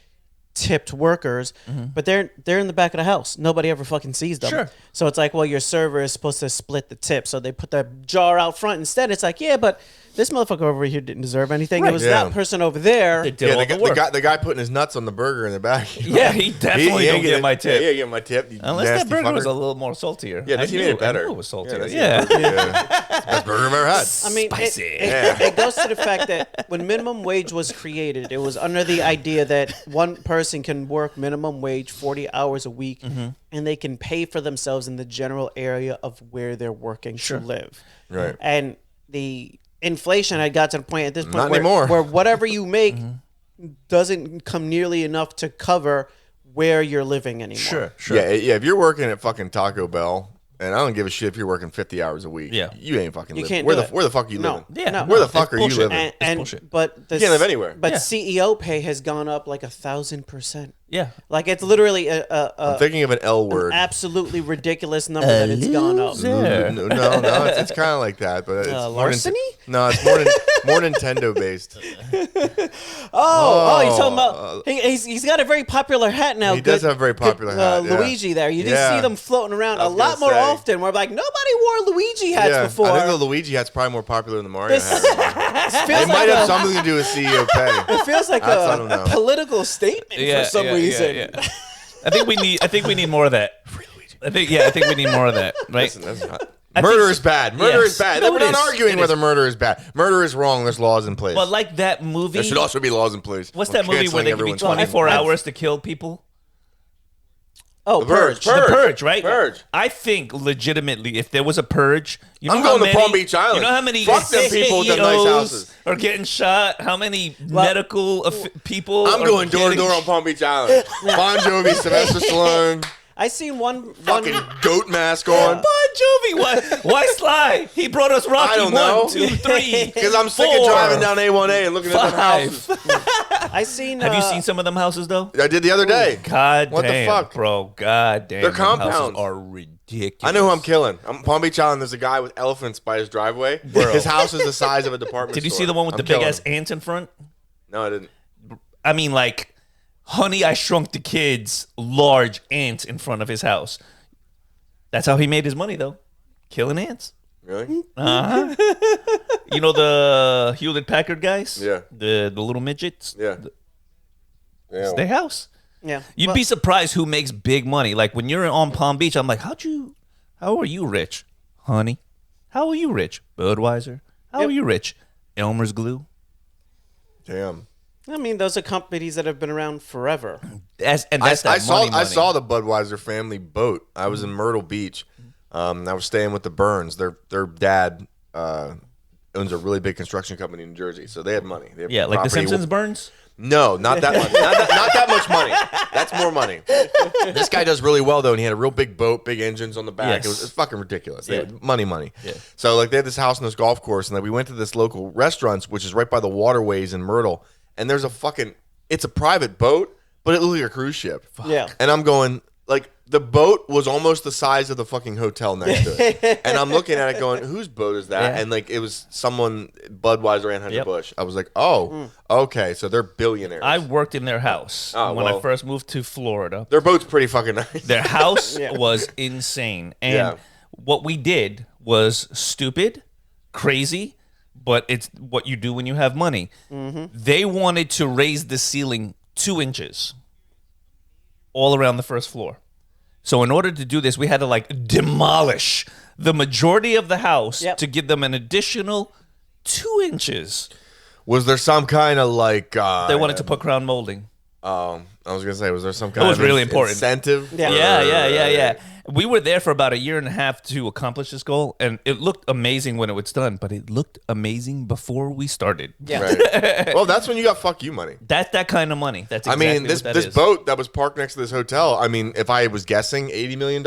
tipped workers, but they're in the back of the house. Nobody ever fucking sees them. Sure. So it's like, well, your server is supposed to split the tip, so they put the jar out front instead. It's like, yeah, but this motherfucker over here didn't deserve anything. Right. It was that person over there. They did all the work. The guy putting his nuts on the burger in the back. Yeah, he definitely don't get my tip. Yeah, get my tip. Unless that burger was a little more saltier. Yeah, he made it better. I knew it was saltier. Yeah. Best burger I've ever had. I mean, Spicy. It goes to the fact that when minimum wage was created, it was under the idea that one person can work minimum wage 40 hours a week, and they can pay for themselves in the general area of where they're working to live. Right. And the inflation had got to the point at this point anymore. where whatever you make doesn't come nearly enough to cover where you're living anymore. Sure. Yeah. If you're working at fucking Taco Bell, and I don't give a shit if you're working 50 hours a week. Yeah. You ain't fucking living. Can't Where do the it. fuck are you living? Yeah. No. Where the fuck are you bullshit. living? But You can't live anywhere. But Yeah. CEO pay has gone up like 1,000%. Yeah. Like it's literally I'm thinking of an L word. absolutely ridiculous number that it's gone up. No, it's kind of like that, but it's larceny? No, it's more Nintendo based. Oh, you're talking about he's got a very popular hat now. He does have a very popular hat. Yeah. Luigi there. You do Yeah. see them floating around I a was lot gonna more say. often. We're like, nobody wore Luigi hats Yeah, before. I think the Luigi hat's probably more popular than the Mario hat. It feels It might like have something to do with CEO pay. it feels like I don't know. a political statement for some reason. Yeah. I think we need more of that. I think we need more of that, right? Listen, murder is bad. Murder is bad. No, We're it not is. arguing It whether is. murder is bad. Murder is wrong. There's laws in place. But like that movie, There should also be laws in place. what's We're that movie where canceling they give you everyone's money. 24 hours to kill people? Oh, The Purge. Purge. The Purge, right? Purge. I think legitimately, if there was a purge, I'm going to Palm Beach Island. You know how many Fuck them people with them nice CEOs houses. are getting shot? How many medical people? I'm are going door to getting door on Palm Beach Island. Bon Jovi, Sylvester Stallone, I seen one fucking goat mask on. Bon Jovi, why Sly? He brought us Rocky. I don't know. 1, 2, 3. Because I'm sick of 4, driving down A1A and looking at them 5. houses. I seen. Have you seen some of them houses though? I did the other day. God What the damn, fuck? bro. God damn. Their them houses compounds are ridiculous. I know who I'm killing. I'm Palm Beach Island. There's a guy with elephants by his driveway. Bro. His house is the size of a department Did you store. see the one with I'm the big killing ass him. ants in front? No, I didn't. I mean, like, Honey, I Shrunk the Kids, large ants in front of his house. That's how he made his money, though. Killing ants. Really? Uh-huh. You know the Hewlett Packard guys? Yeah. The little midgets? Yeah. It's their house. Yeah. You'd be surprised who makes big money. Like, when you're on Palm Beach, I'm like, how are you rich? Honey. How are you rich? Budweiser. How are you rich? Elmer's Glue. Damn. I mean, those are companies that have been around forever. That's I that saw money. I saw the Budweiser family boat. I was in Myrtle Beach. I was staying with the Burns. Their dad owns a really big construction company in New Jersey, so they had money. They had Yeah, like the property. Simpsons burns. No, not that much. Not that much money. That's more money. This guy does really well though, and he had a real big boat, big engines on the back. Yes. It was fucking ridiculous. They Yeah. had money. Yeah. So like they had this house and this golf course, and then we went to this local restaurants, which is right by the waterways in Myrtle, and there's it's a private boat, but it looked like a cruise ship. Yeah. And I'm going, like, the boat was almost the size of the fucking hotel next to it. And I'm looking at it going, whose boat is that? Yeah. And, like, it was someone, Budweiser, Anheuser-Busch. I was like, oh, okay, so they're billionaires. I worked in their house when I first moved to Florida. Their boat's pretty fucking nice. Their house was insane. And what we did was stupid, crazy, but it's what you do when you have money. They wanted to raise the ceiling 2 inches all around the first floor. So in order to do this, we had to like demolish the majority of the house to give them an additional 2 inches. Was there some kind of like... They wanted to put crown molding. I was going to say, was there some kind was of really important. incentive? Yeah. We were there for about 1.5 years to accomplish this goal, and it looked amazing when it was done, but it looked amazing before we started. Yeah. Right. Well, that's when you got fuck you money. That's that kind of money. That's exactly I mean, what that this is. boat that was parked next to this hotel, I mean, if I was guessing $80 million,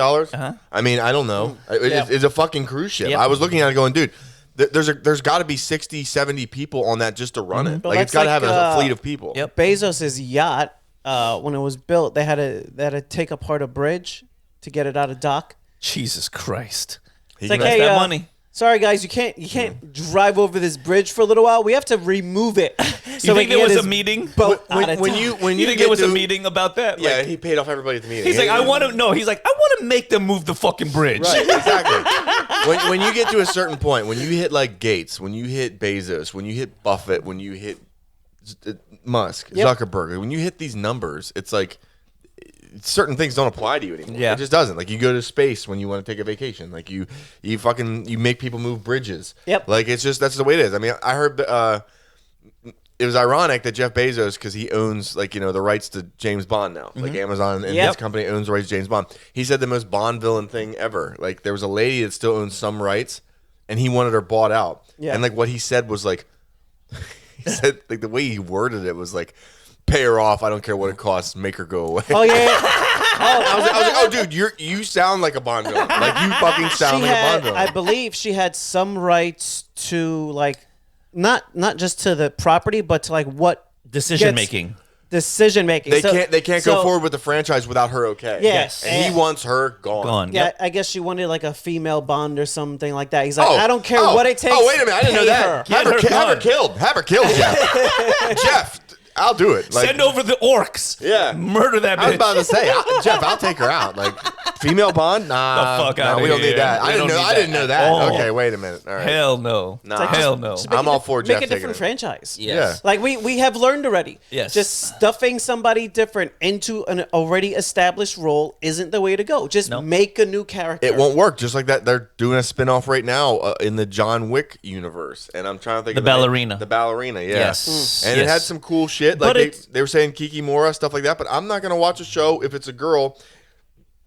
I mean, I don't know. It's a fucking cruise ship. Yep. I was looking at it going, dude, there's got to be 60, 70 people on that just to run it. But Like, it's got to have a fleet of people. Yep. Bezos' yacht, when it was built, they had to take apart a bridge to get it out of dock. Jesus Christ. It's like, That's hey, that money. sorry guys, you can't drive over this bridge for a little while. We have to remove it. You think there was a meeting? Boat When you You think there was a meeting about that? Yeah, Like, he paid off everybody at the meeting. he's like, I want to make them move the fucking bridge. Right, exactly. when you get to a certain point, when you hit like Gates, when you hit Bezos, when you hit Buffett, when you hit Musk, Zuckerberg, when you hit these numbers, it's like certain things don't apply to you anymore. Yeah. It just doesn't. Like you go to space when you want to take a vacation. Like you make people move bridges. Yep. Like it's just that's the way it is. I mean, I heard it was ironic that Jeff Bezos, because he owns like the rights to James Bond now. Like Amazon and his company owns the rights to James Bond. He said the most Bond villain thing ever. Like there was a lady that still owns some rights, and he wanted her bought out. Yeah. And like what he said was like, he said like the way he worded it was like, pay her off. I don't care what it costs. Make her go away. Oh yeah. I was like, oh, dude, you sound like a Bond villain. Like you fucking sound like a Bond villain. I believe she had some rights to like, not just to the property, but to like what Decision making. They can't go forward with the franchise without her okay. Yes. And he wants her gone. Yeah, Yep. I guess she wanted like a female Bond or something like that. He's like, I don't care what it takes. Oh, wait a minute, I didn't know pay that. her. Have her gone. killed. Have her killed, Jeff. Jeff, I'll do it. Like, Send over the orcs. Yeah. Murder that bitch. I was about to say, Jeff, I'll take her out. Like, female Bond? Nah. The fuck outta we don't here. need that. We I don't need didn't know that. Oh. Okay, wait a minute. All right. Hell no. Nah. Hell no. I'm all for Jeff Make a taking different it. franchise. Yes. Like we have learned already. Yes. Just stuffing somebody different into an already established role isn't the way to go. Just make a new character. It won't work. Just like that, they're doing a spinoff right now in the John Wick universe, and I'm trying to think The of name. ballerina. The ballerina, yeah. Yes. And it had some cool shit. Like But they were saying Kiki Mora stuff like that. But I'm not gonna watch a show if it's a girl.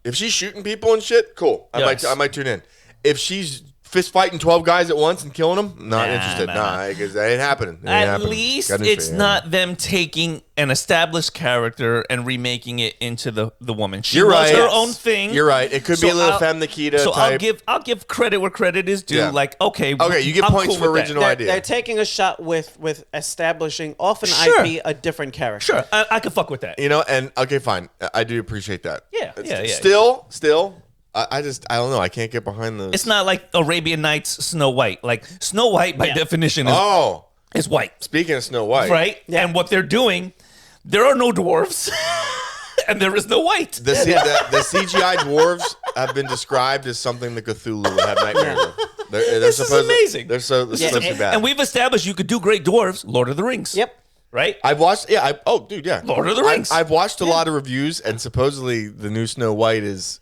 If she's shooting people and shit, cool. Yes. I might tune in. If she's fist fighting 12 guys at once and killing them, not interested. nah. Because that ain't happening. It ain't At happening. least Got news for it's you. not them taking an established character and remaking it into the woman. She You're was right. her own thing. You're right. It could be a little Femme Nikita So type. I'll give credit where credit is due. Yeah. Like okay, You get I'm points cool for with that. original idea. They're taking a shot with establishing off an Sure. IP a different character. Sure, I could fuck with that. And okay, fine. I do appreciate that. Yeah. Still, I don't know. I can't get behind those. It's not like Arabian Nights Snow White. Like Snow White by definition is white, Speaking of Snow White, right? Yeah. And what they're doing, there are no dwarves, and there is no white. The CGI dwarves have been described as something the Cthulhu would have nightmares of. They're This is amazing. They're supposed to be bad. And we've established you could do great dwarves. Lord of the Rings. Yep. Right. I've watched. Yeah. Dude. Yeah. Lord of the Rings. I've watched a lot of reviews, and supposedly the new Snow White it's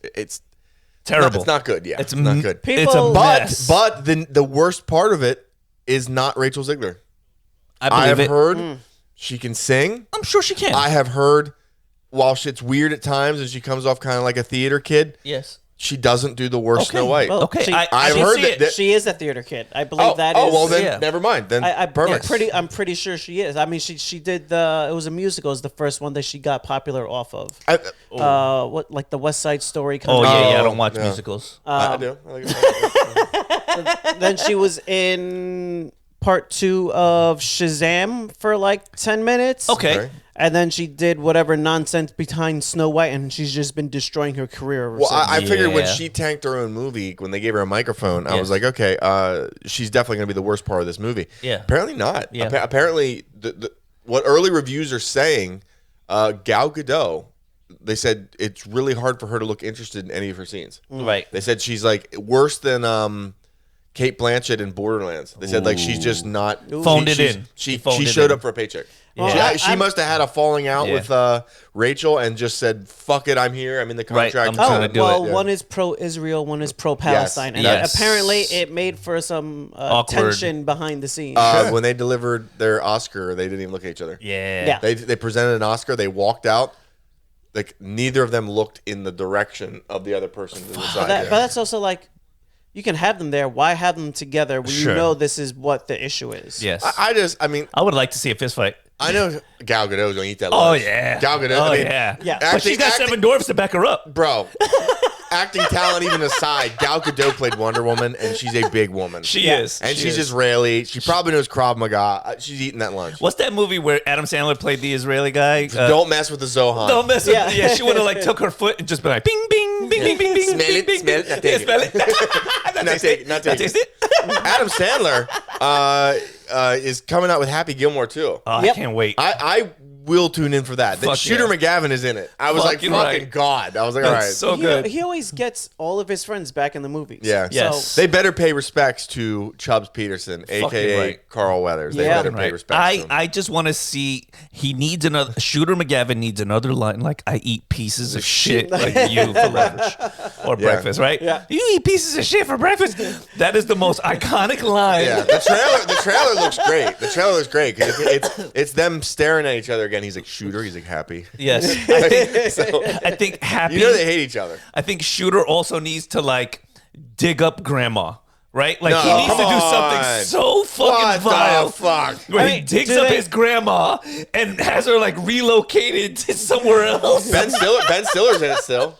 Terrible. It's not good. Yeah. It's not good. It's a mess. But the worst part of it is not Rachel Ziegler. I I have believe it. heard she can sing. I'm sure she can. I have heard while shit's weird at times and she comes off kind of like a theater kid, yes. she doesn't do the worst Snow White. Well, Okay, I've heard that she is a theater kid. I believe that is. Oh well, then yeah. never mind. Then perfect. I'm pretty sure she is. I mean, she did it was a musical. It was the first one that she got popular off of. What like the West Side Story? Kind Oh of yeah, I don't watch musicals. I do. I like it. Then she was in part 2 of Shazam for like 10 minutes. Okay. And then she did whatever nonsense behind Snow White, and she's just been destroying her career ever Well, since. I figured when Yeah. she tanked her own movie, when they gave her a microphone, I Yes. was like, okay, she's definitely going to be the worst part of this movie. Yeah. Apparently not. Yeah. Apparently, what early reviews are saying, Gal Gadot, they said it's really hard for her to look interested in any of her scenes. Right. They said she's like worse than Kate Blanchett in Borderlands. They said like she's just not Phoned it in. She Phoned it showed in. up for a paycheck. Yeah. She must have had a falling out Yeah. with Rachel and just said, "Fuck it, I'm here. I'm in the Right, contract." I'm trying to do well, it. Yeah. one is pro-Israel, one is pro-Palestine, and Yes. apparently it made for some Awkward. tension behind the scenes. When they delivered their Oscar, they didn't even look at each other. Yeah. Yeah. They presented an Oscar. They walked out. Like neither of them looked in the direction of the other person to the side. But that's also like, you can have them there. Why have them together when Sure. you know this is what the issue is? Yes. I mean, I would like to see a fist fight. I know Gal Gadot's gonna eat that. Oh lunch. yeah. Gal Gadot. Oh I mean, yeah. Yeah. But she's got 7 dwarfs to back her up. bro. Acting talent even aside, Gal Gadot played Wonder Woman, and she's a big woman. She Yeah. is. and She she's is. Israeli. She probably knows Krav Maga. She's eating that lunch. What's that movie where Adam Sandler played the Israeli guy? Don't mess with the Zohan. Don't mess with Yeah. Yeah, she would have like took her foot and just been like bing bing bing bing bing bing. Smell bing, it, bing, smell bing. it, not Yeah, take it. smell it. Not taste take it, it. not Not take taste it. Adam Sandler is coming out with Happy Gilmore too. Oh, I Yep. can't wait. I will tune in for that. Fuck Shooter yeah. McGavin is in it. I was Fucking like, fucking right. God. I was like, all That's right. so good. He always gets all of his friends back in the movies. Yeah. Yes. So, They better pay respects to Chubbs Peterson, a.k.a. right. Carl Weathers. They Yeah. better pay Right. respects to him. I just want to see. He needs another. Shooter McGavin needs another line. Like I eat pieces of shit like you for lunch or breakfast. Right? Yeah. You eat pieces of shit for breakfast. That is the most iconic line. Yeah, the trailer looks great. The trailer looks great because it's them staring at each other again. He's like Shooter. He's like Happy. Yes. I think, So, I think Happy. you know they hate each other. I think Shooter also needs to like dig up Grandma. Right? Like No, he needs to do come something on. so fucking What vile. the fuck? Where he I mean, digs do up they- his grandma and has her like relocated to somewhere else. Ben Stiller's in it still.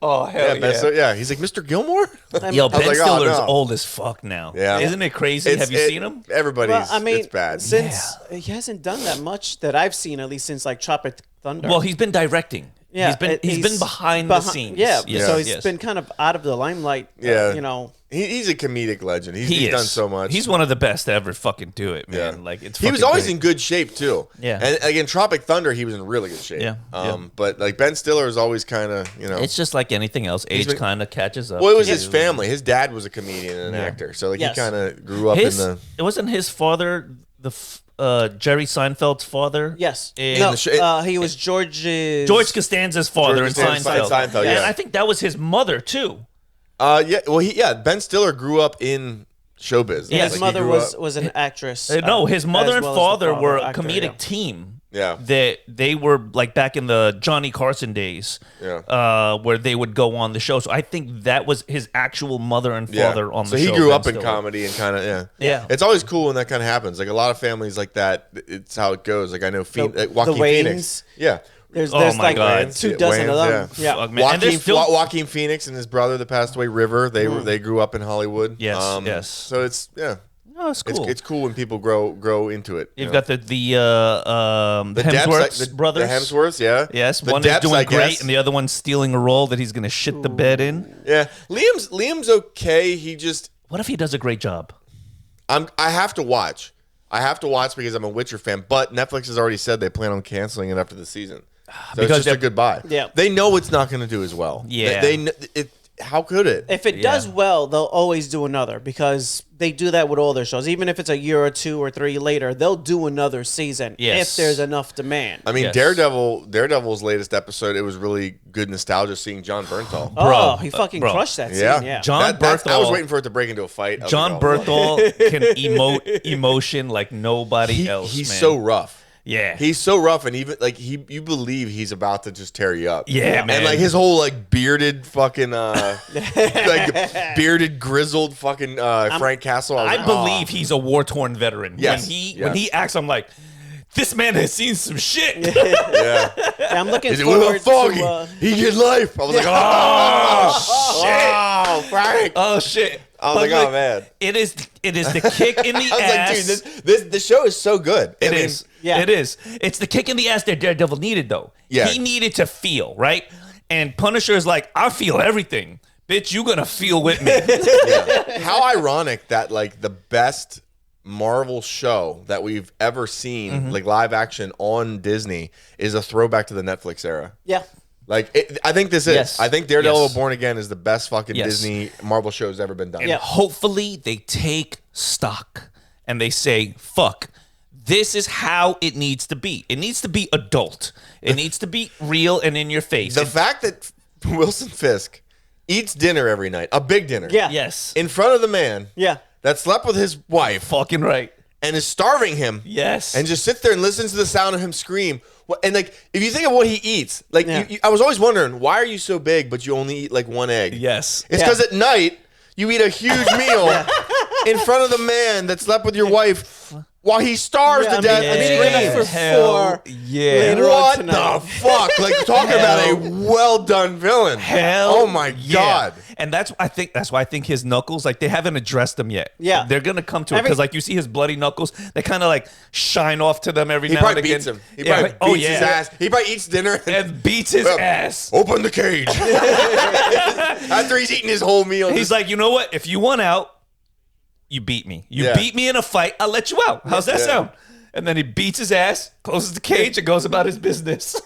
Oh hell Yeah, Ben Stiller, yeah. He's like Mr. Gilmore. Yo, Ben like, oh, Stiller's no. old as fuck now. Yeah. Isn't it crazy? Have you seen him? Everybody's. well, I mean, it's bad. since he hasn't done that much that I've seen, at least since like Tropic Thunder. Well, he's been directing. yeah, he's been behind the scenes. Yeah, Yes, so he's yes. been kind of out of the limelight. Yeah. You know. He's a comedic legend. He's He is. done so much. He's one of the best to ever fucking do it, man. Yeah. Like it's. He was fucking always great. in good shape too. Yeah. And again, Tropic Thunder, he was in really good shape. Yeah, yeah. But like Ben Stiller is always kind of It's just like anything else. Age been- kind of catches up. Well, it was to his you. family. His dad was a comedian and an actor, so like Yes. he kind of grew up His in the. it wasn't his father Jerry Seinfeld's father. Yes. In No, the he was George's. George Costanza's father in George Costanza- Seinfeld. Seinfeld, yeah. And I think that was his mother too. Yeah. Well, Ben Stiller grew up in showbiz. Yeah, His he mother grew was up- was an actress. No, his mother as and well as the father were a actor, comedic yeah. team. Yeah. They were like back in the Johnny Carson days. Yeah. Where they would go on the show. So I think that was his actual mother and father on the so show. he grew Ben up in Stiller. comedy and kind of Yeah. It's always cool when that kind of happens. Like a lot of families like that. It's how it goes. Like I know Joaquin the Wayans. Phoenix. Yeah. There's Oh my like God. 2 dozen of them. Wayans, Yeah. Fuck, man. And there's still- Joaquin Phoenix and his brother that passed away, River. They grew up in Hollywood. Yes, yes. So it's Oh, it's cool. it's cool when people grow into it. You've you know? got the Depps, Hemsworth brothers. The Hemsworths, yeah. Yes, The one Depps, is doing I great, guess. and the other one's stealing a role that he's going to shit the bed in. Yeah, Liam's okay. He just What if he does a great job? I have to watch. I have to watch because I'm a Witcher fan. But Netflix has already said they plan on canceling it after the season. So Because it's just a goodbye. Yeah. They know it's not going to do as well. Yeah. How could it? If it does well, they'll always do another because they do that with all their shows. Even if it's a year or 2 or 3 later, they'll do another season Yes. if there's enough demand. I mean, Yes. Daredevil's latest episode, it was really good nostalgia seeing John Bernthal. Oh, he fucking bro. crushed that scene. Yeah. Yeah. John That's- I was Bernthal- waiting for it to break into a fight. I was John like, oh, Bernthal can emote emotion like nobody else. He's man. so rough. Yeah. He's so rough, and even like you believe he's about to just tear you up. Yeah, man. And like his whole like bearded fucking like bearded grizzled fucking Frank Castle. I believe he's a war-torn veteran. Yes. When he acts, I'm like, this man has seen some shit. Yeah. I'm looking Is it Will forward Foggy? to. He get life. I was like, oh shit. oh, Frank. Oh shit. I was like, oh man. It is the kick in the I was ass. like, dude, the show is so good. It is. Yeah. It is. It's the kick in the ass that Daredevil needed, though. Yeah. He needed to feel, right? And Punisher is like, I feel everything. Bitch, you gonna feel with me. Yeah. How ironic that like the best Marvel show that we've ever seen, like live action on Disney, is a throwback to the Netflix era. Yeah. Like, I think this is. Yes. I think Daredevil Yes. Born Again is the best fucking Yes. Disney Marvel show that's ever been done. And hopefully they take stock and they say, fuck, this is how it needs to be. It needs to be adult. It needs to be real and in your face. The fact that Wilson Fisk eats dinner every night, a big dinner, Yeah. Yes. in front of the man Yeah. that slept with his wife Fucking right. and is starving him, Yes. and just sits there and listens to the sound of him scream. And like, if you think of what he eats, like, Yeah. I was always wondering, why are you so big but you only eat like one egg? Yes. It's because at night you eat a huge meal in front of the man that slept with your wife while he starves Yeah, to death. I'm and eating screams. for Hell 4 yeah. later on What tonight. the fuck? Like, talking about a well done villain. Hell, Oh my yeah. god. And that's why I think his knuckles, like, they haven't addressed them yet. Yeah. They're gonna come to it because, like, you see his bloody knuckles, they kind of like shine off to them every He now probably and again. beats him. He probably beats his ass. He probably eats dinner and beats his Well, ass. Open the cage. After he's eating his whole meal. He's like, you know what? If you want out, you beat me. You Yeah. beat me in a fight, I'll let you out. How's that Yeah. sound? And then he beats his ass, closes the cage, and goes about his business.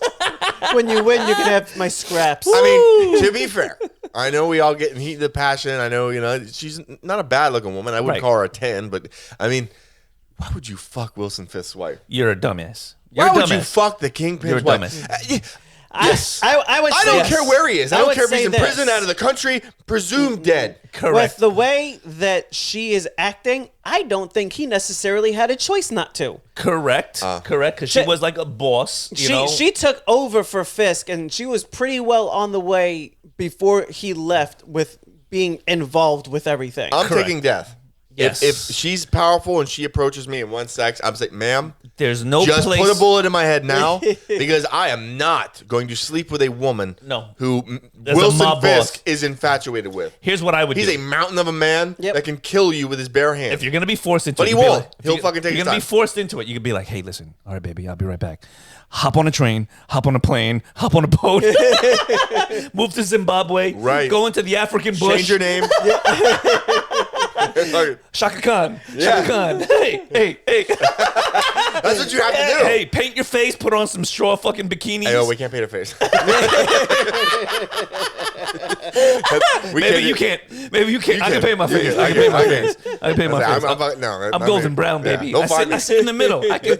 When you win, you can have my scraps. I mean, to be fair, I know we all get in heat of passion. I know, she's not a bad looking woman. I wouldn't Right. call her a 10, but I mean, why would you fuck Wilson Fisk's wife? You're a dumbass. You're Why a would you dumbass. fuck the Kingpin's You're a wife? dumbass. Yes. I would I say don't care where he is. I don't would care if he's say in this. prison, out of the country, presumed dead. Correct. With the way that she is acting, I don't think he necessarily had a choice not to. Correct. Correct. Because she She- was like a boss. You know? She took over for Fisk, and she was pretty well on the way before he left with being involved with everything. I'm Correct. taking death. Yes. If she's powerful and she approaches me and wants sex, I'm saying, ma'am, There's no just place. put a bullet in my head now because I am not going to sleep with a woman who That's a Wilson mob Fisk boss. is infatuated with. Here's what I would He's do. a mountain of a man Yep. that can kill you with his bare hands. If you're gonna be forced into But it, he you'd be won't. like- He'll if fucking take You're his gonna be time. forced into it. You could be like, "Hey, listen, all right, baby, I'll be right back. Hop on a train, hop on a plane, hop on a boat, move to Zimbabwe, Right. go into the African bush, Change your name. Shaka Khan, Yeah. Shaka Khan. Hey, That's what you have to do. hey, paint your face, put on some straw fucking bikinis. Hey, we can't paint a face. Maybe you can't. Maybe you can't. I can can. paint my You face. can. I can paint my I can. face. I can paint my face. I'm golden brown, baby. Yeah, they'll I find me. sit in the middle. I can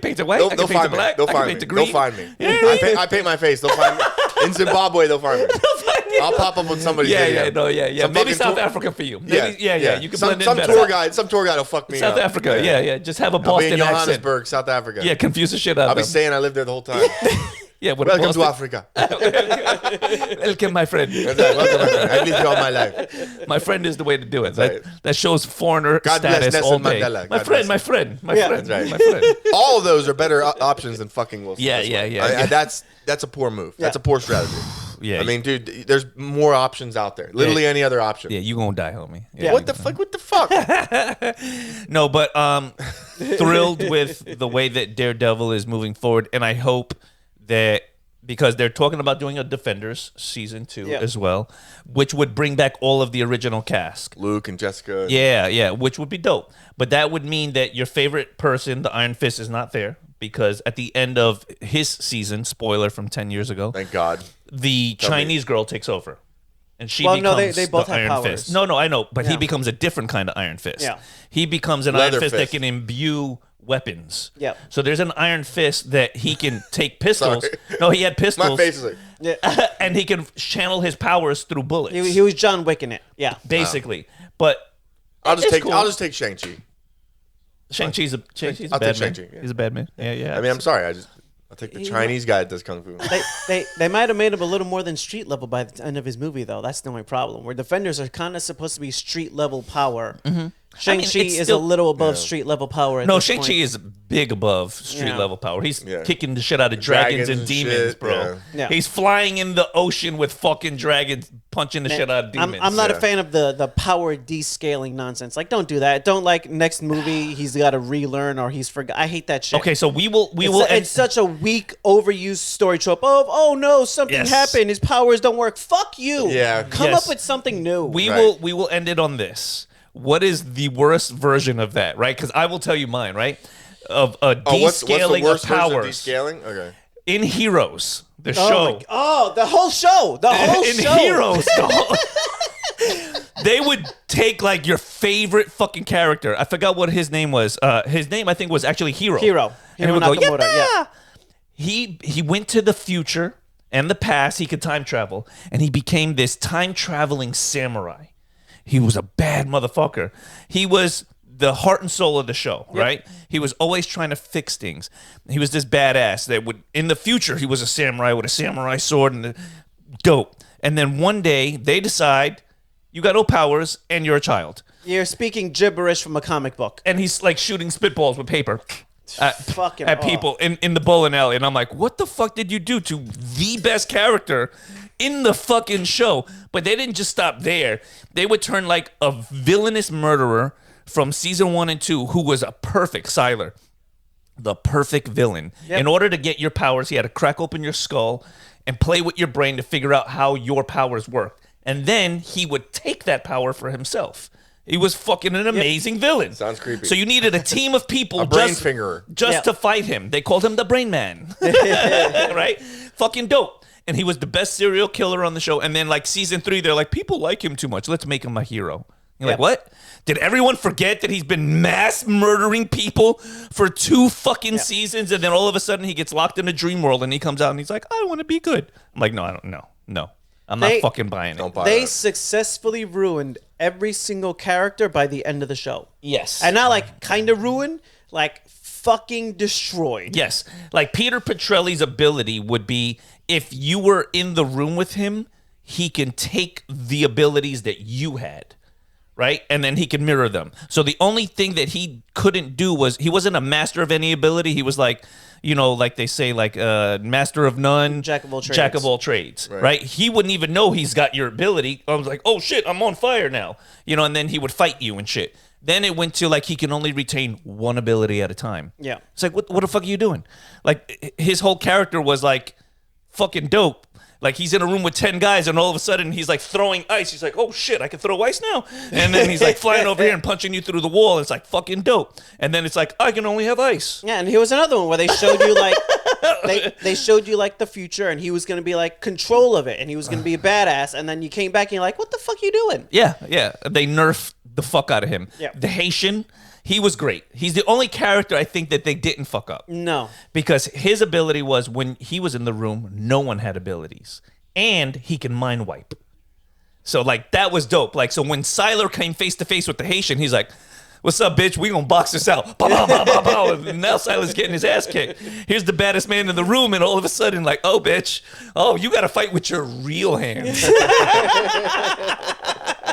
paint it white. I They'll can paint it find me. black. They'll I can find paint me. it green. They'll find me. I paint my face. They'll find me. In Zimbabwe, they'll find me. I'll pop up on somebody's Yeah, video. yeah, no, yeah. Some Maybe fucking South tour- Africa for you. Maybe, yeah. You can blend in some better. Some tour guide will fuck me South up. Africa, yeah. Just have a I'll be Boston in accent. Johannesburg, South Africa. Yeah, confuse the shit out I'll of be them. saying I lived there the whole time. Yeah, what Welcome to Boston. Africa. Welcome, my friend. That's right. Welcome, my friend. I've lived here all my life. My friend is the way to do it. Right. That shows foreigner God bless status Nelson all day. Mandela. My God friend, bless my friend, my Yeah. friend, That's my right. friend. All of those are better options than fucking Wilson. Yeah, Fisk. yeah. That's a poor move. That's a poor strategy. Yeah, I mean, dude, there's more options out there. Literally any other option. yeah, you gonna die, homie. Yeah. What the fuck? What the fuck? No, but thrilled with the way that Daredevil is moving forward, and I hope that because they're talking about doing a Defenders season 2 Yeah. as well, which would bring back all of the original cast. Luke and Jessica. Yeah, which would be dope. But that would mean that your favorite person, the Iron Fist, is not there because at the end of his season, spoiler from 10 years ago, Thank God. the Chinese girl takes over. And she Well, becomes no, they both the have Iron powers. Fist. No, I know. But he Yeah. becomes a different kind of Iron Fist. Yeah. He becomes an Leather Iron Fist that fist. can imbue weapons. Yep. So there's an Iron Fist that he can take pistols. Sorry. No, he had pistols. My face is like, Yeah. And he can channel his powers through bullets. He was John Wick in it. Yeah. basically. But I'll just it's take cool. I'll just take Shang-Chi. Shang-Chi's a I'll bad take man. Shang-Chi, yeah. He's a bad man. Yeah. I mean, I'm sorry. I'll take the Chinese guy that does kung fu. They might have made him a little more than street level by the end of his movie, though. That's the only problem. Where Defenders are kind of supposed to be street level power. Mm-hmm. Shang-Chi is a little above street level power. No, Shang-Chi is big above street level power. He's kicking the shit out of dragons and demons, shit, bro. Yeah. He's flying in the ocean with fucking dragons, punching the shit out of demons. I'm not a fan of the power descaling nonsense. Like, don't do that. Don't like next movie he's got to relearn or he's forgot. I hate that shit. Okay, so we will. It's such a weak, overused story trope of no, something happened. His powers don't work. Fuck you. Yeah. Come up with something new. We will end it on this. What is the worst version of that, right? Because I will tell you mine, right? Of a descaling what's the worst of powers. Descaling? Okay. In Heroes, the show. The whole show. The whole in show. Heroes, they would take like your favorite fucking character. I forgot what his name was. His name I think was actually Hero. And he would go, yeah. He went to the future and the past. He could time travel, and he became this time traveling samurai. He was a bad motherfucker. He was the heart and soul of the show, right? He was always trying to fix things. He was this badass that would, in the future, he was a samurai with a samurai sword and dope. And then one day they decide, you got no powers and you're a child. You're speaking gibberish from a comic book. And he's like shooting spitballs with paper Fucking at people in the bowling alley. And I'm like, what the fuck did you do to the best character in the fucking show? But they didn't just stop there. They would turn like a villainous murderer from season 1 and 2 who was a perfect Siler. The perfect villain. Yep. In order to get your powers, he had to crack open your skull and play with your brain to figure out how your powers work. And then he would take that power for himself. He was fucking an amazing villain. Sounds creepy. So you needed a team of people a brain fingerer. just to fight him. They called him the Brain Man. Right? Fucking dope. And he was the best serial killer on the show. And then like season 3, they're like, people like him too much. Let's make him a hero. You're like, what? Did everyone forget that he's been mass murdering people for 2 fucking seasons? And then all of a sudden he gets locked in a dream world and he comes out and he's like, I want to be good. I'm like, no, I don't know. No. I'm not fucking buying it. They successfully ruined every single character by the end of the show. Yes. And not like kind of ruined, like fucking destroyed. Yes. Like Peter Petrelli's ability would be if you were in the room with him, he can take the abilities that you had. Right? And then he can mirror them. So the only thing that he couldn't do was he wasn't a master of any ability. He was like, like they say, like master of none, jack of all trades. Jack of all trades. Right? He wouldn't even know he's got your ability. I was like, oh shit, I'm on fire now. And then he would fight you and shit. Then it went to like he can only retain one ability at a time. Yeah. It's like, what the fuck are you doing? Like his whole character was like fucking dope. Like he's in a room with 10 guys and all of a sudden he's like throwing ice. He's like, oh shit, I can throw ice now. And then he's like flying over here and punching you through the wall. It's like fucking dope. And then it's like, I can only have ice. Yeah, and here was another one where they showed you like they showed you like the future and he was going to be like control of it and he was going to be a badass. And then you came back and you're like, what the fuck are you doing? Yeah. They nerfed the fuck out of him. Yeah. The Haitian, he was great. He's the only character I think that they didn't fuck up. No. Because his ability was when he was in the room, no one had abilities. And he can mind wipe. So, like, that was dope. Like, so when Siler came face to face with the Haitian, he's like, what's up, bitch? We gonna box this out. Pow, pow, pow, pow, pow. And now Siler's getting his ass kicked. Here's the baddest man in the room, and all of a sudden, like, oh, bitch. Oh, you gotta fight with your real hands.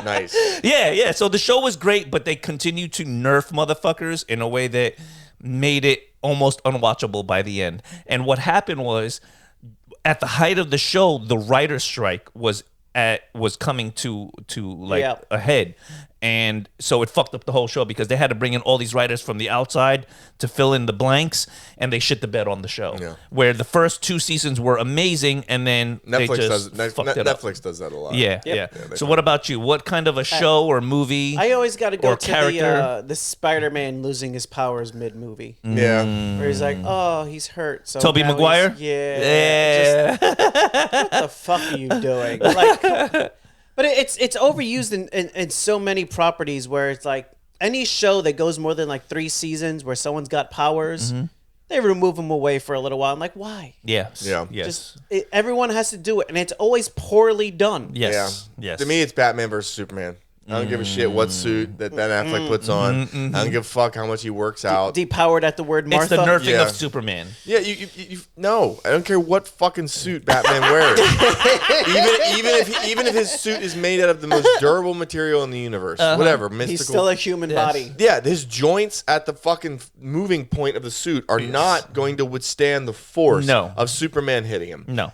Nice. Yeah. So the show was great, but they continued to nerf motherfuckers in a way that made it almost unwatchable by the end. And what happened was, at the height of the show, the writer's strike was coming to a head. And so it fucked up the whole show because they had to bring in all these writers from the outside to fill in the blanks, and they shit the bed on the show. Yeah. Where the first 2 seasons were amazing, and then Netflix does that a lot. Yeah. So what about you? What kind of a show or movie? I always got to go to character? the Spider-Man losing his powers mid-movie. Yeah. Where he's like, oh, he's hurt. So Tobey Maguire? Yeah. What the fuck are you doing? Like, but it's overused in so many properties where it's like any show that goes more than like 3 seasons where someone's got powers, they remove them away for a little while. I'm like, why? Yes. Yeah. Yes. Everyone has to do it, and it's always poorly done. Yes. Yeah. Yes. To me, it's Batman versus Superman. I don't give a shit what suit that Ben Affleck puts on. I don't give a fuck how much he works out. Depowered at the word Martha. It's the nerfing of Superman. Yeah, no, I don't care what fucking suit Batman wears. even if his suit is made out of the most durable material in the universe, whatever, mystical. He's still a human body. Yeah, his joints at the fucking moving point of the suit are not going to withstand the force of Superman hitting him. No.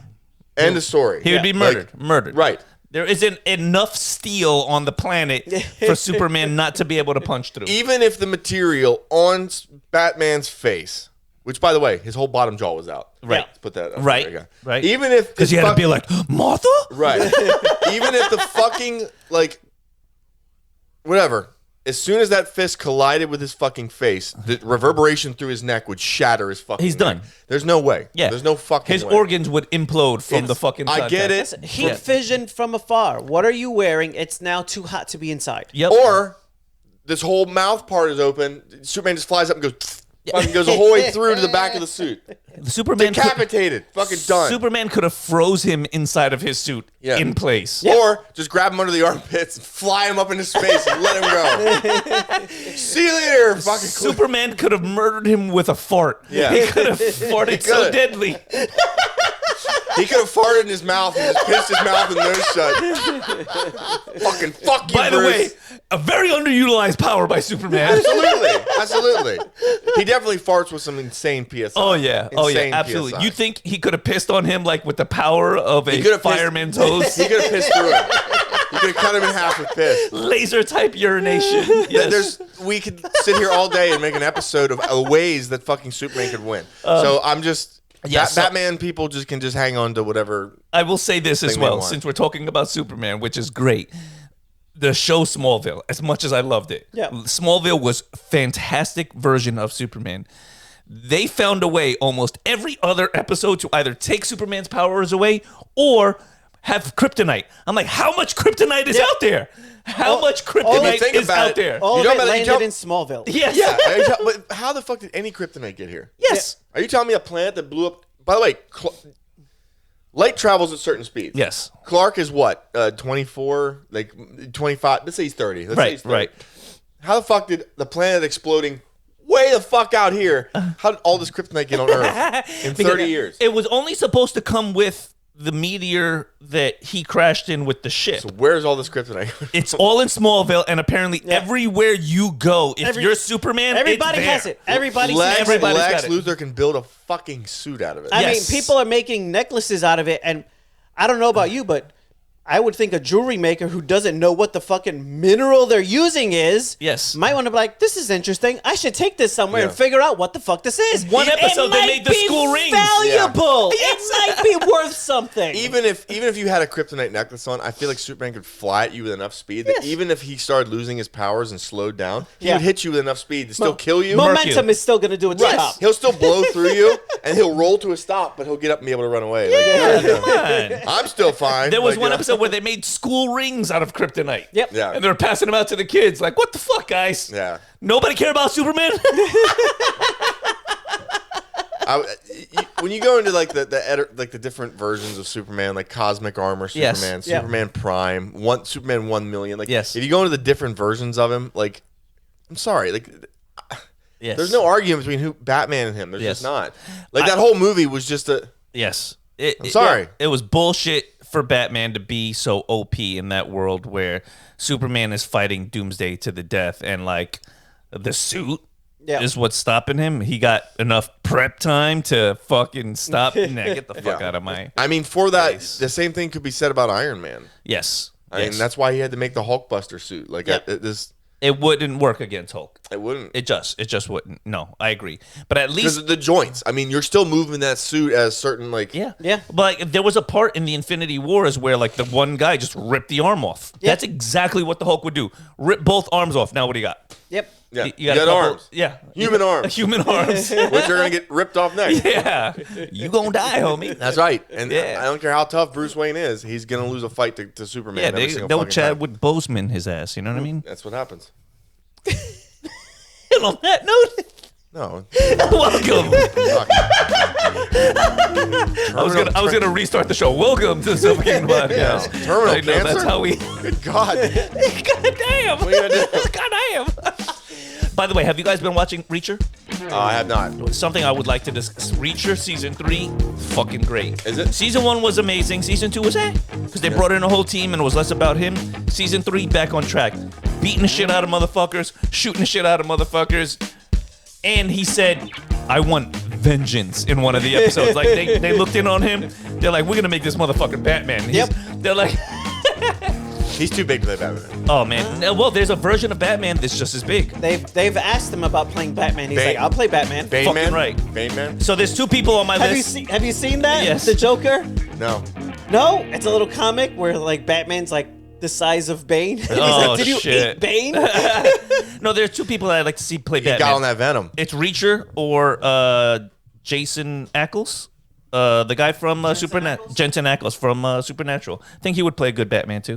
End of story. He would be murdered. Murdered. Right. There isn't enough steel on the planet for Superman not to be able to punch through. Even if the material on Batman's face, which, by the way, his whole bottom jaw was out. Right. Let's put that up. Right. Right. Even if... Because you had to be like, Martha? Right. Even if the fucking, like... Whatever. As soon as that fist collided with his fucking face, the reverberation through his neck would shatter his fucking neck. done. There's no way. Yeah. There's no fucking His way. organs would implode from the fucking contact. I get it. Heat vision from afar. What are you wearing? It's now too hot to be inside. Yep. Or this whole mouth part is open. Superman just flies up and goes... Fucking goes the whole way through to the back of the suit. Superman Decapitated. Fucking done. Superman could have froze him inside of his suit in place. Or just grab him under the armpits and fly him up into space and let him go. See you later, fucking Superman could have murdered him with a fart. Yeah. He could have farted so deadly. He could have farted in his mouth and just pissed his mouth and nose shut. Fucking fuck you, By the Bruce. way, a very underutilized power by Superman. Absolutely. He definitely farts with some insane PSI. Oh yeah, Insane absolutely. PSI. You think he could have pissed on him like with the power of a fireman's hose? He could have pissed through him. He could have cut him in half with piss. Laser type urination. Yes. We could sit here all day and make an episode of ways that fucking Superman could win. So I'm just... Batman people can just hang on to whatever. I will say this as well, since we're talking about Superman, which is great. The show Smallville, as much as I loved it, Smallville was a fantastic version of Superman. They found a way almost every other episode to either take Superman's powers away or have kryptonite. I'm like, how much kryptonite is out there? How much kryptonite is out there? All of it landed in Smallville. Yes. Yeah. But how the fuck did any kryptonite get here? Yes. Are you telling me a planet that blew up? By the way, light travels at certain speeds. Yes. Clark is what? 24? Like 25? Let's say he's 30. Let's say he's 30. Right. How the fuck did the planet exploding way the fuck out here? How did all this kryptonite get on Earth in 30 years? It was only supposed to come with the meteor that he crashed in with the ship. So where's all this kryptonite? It's all in Smallville, and apparently everywhere you go, if you're Superman, everybody it's there. has it. Everybody's Lex got it. Luthor can build a fucking suit out of it. I mean, people are making necklaces out of it, and I don't know about you, but I would think a jewelry maker who doesn't know what the fucking mineral they're using is, might want to be like, this is interesting. I should take this somewhere and figure out what the fuck this is. One episode they made the school rings. Valuable. It might be worth something. Even if you had a kryptonite necklace on, I feel like Superman could fly at you with enough speed that even if he started losing his powers and slowed down, he would hit you with enough speed to still kill you. Momentum is still going to do its job. He'll still blow through you, and he'll roll to a stop, but he'll get up and be able to run away. Come on. I'm still fine. There was one episode where they made school rings out of kryptonite. Yep. Yeah. And they were passing them out to the kids. Like, what the fuck, guys? Yeah. Nobody care about Superman? When you go into like the different versions of Superman, like Cosmic Armor Superman, Superman Prime, Superman 1 million, like if you go into the different versions of him, like I'm sorry, like there's no argument between Batman and him. There's just not. Like that whole movie was just a I'm sorry. It was bullshit for Batman to be so OP in that world where Superman is fighting Doomsday to the death, and like the suit is what's stopping him. He got enough prep time to fucking stop. Nah, get the fuck out of my. I mean, for that, the same thing could be said about Iron Man. Yes. I mean, that's why he had to make the Hulkbuster suit. Like it wouldn't work against Hulk. It wouldn't. It just wouldn't. No, I agree. But at least because of the joints. I mean, you're still moving that suit as certain like Yeah. But like, there was a part in the Infinity Wars where like the one guy just ripped the arm off. Yeah. That's exactly what the Hulk would do. Rip both arms off. Now what do you got? Yep. Yeah, You got a couple, arms. Yeah, Human arms. Human arms. which are gonna get ripped off next. Yeah, you gonna die, homie. That's right. And I don't care how tough Bruce Wayne is, he's gonna lose a fight to Superman. Yeah, every single they'll fucking Chad time. would Boseman his ass. You know what I mean? That's what happens. And on that note, No. Welcome. Fuck. I was gonna restart the show. Welcome to the Silver Kingdom podcast. Terminal I know, cancer? that's how we. Good God. God damn. What are you gonna do? God damn. By the way, have you guys been watching Reacher? I have not. Something I would like to discuss. Reacher season 3, fucking great. Is it? Season 1 was amazing. Season 2 was because they brought in a whole team and it was less about him. Season 3 back on track, beating the shit out of motherfuckers, shooting the shit out of motherfuckers, and he said, "I want vengeance" in one of the episodes. Like they looked in on him. They're like, "We're gonna make this motherfucker Batman." They're like. He's too big to play Batman. Oh man! Well, there's a version of Batman that's just as big. They've asked him about playing Batman. He's like, I'll play Batman. Bane Fucking Man? right. Bane Man? So there's 2 people on my Have list. you seen that? Yes. The Joker? No. No, it's a little comic where like Batman's like the size of Bane. He's Oh, like, did you shit. eat Bane? No, there's 2 people that I'd like to see play He Batman. got on that Venom. It's Reacher or Jason Ackles, the guy from Supernatural. Jensen Ackles from Supernatural. I think he would play a good Batman too.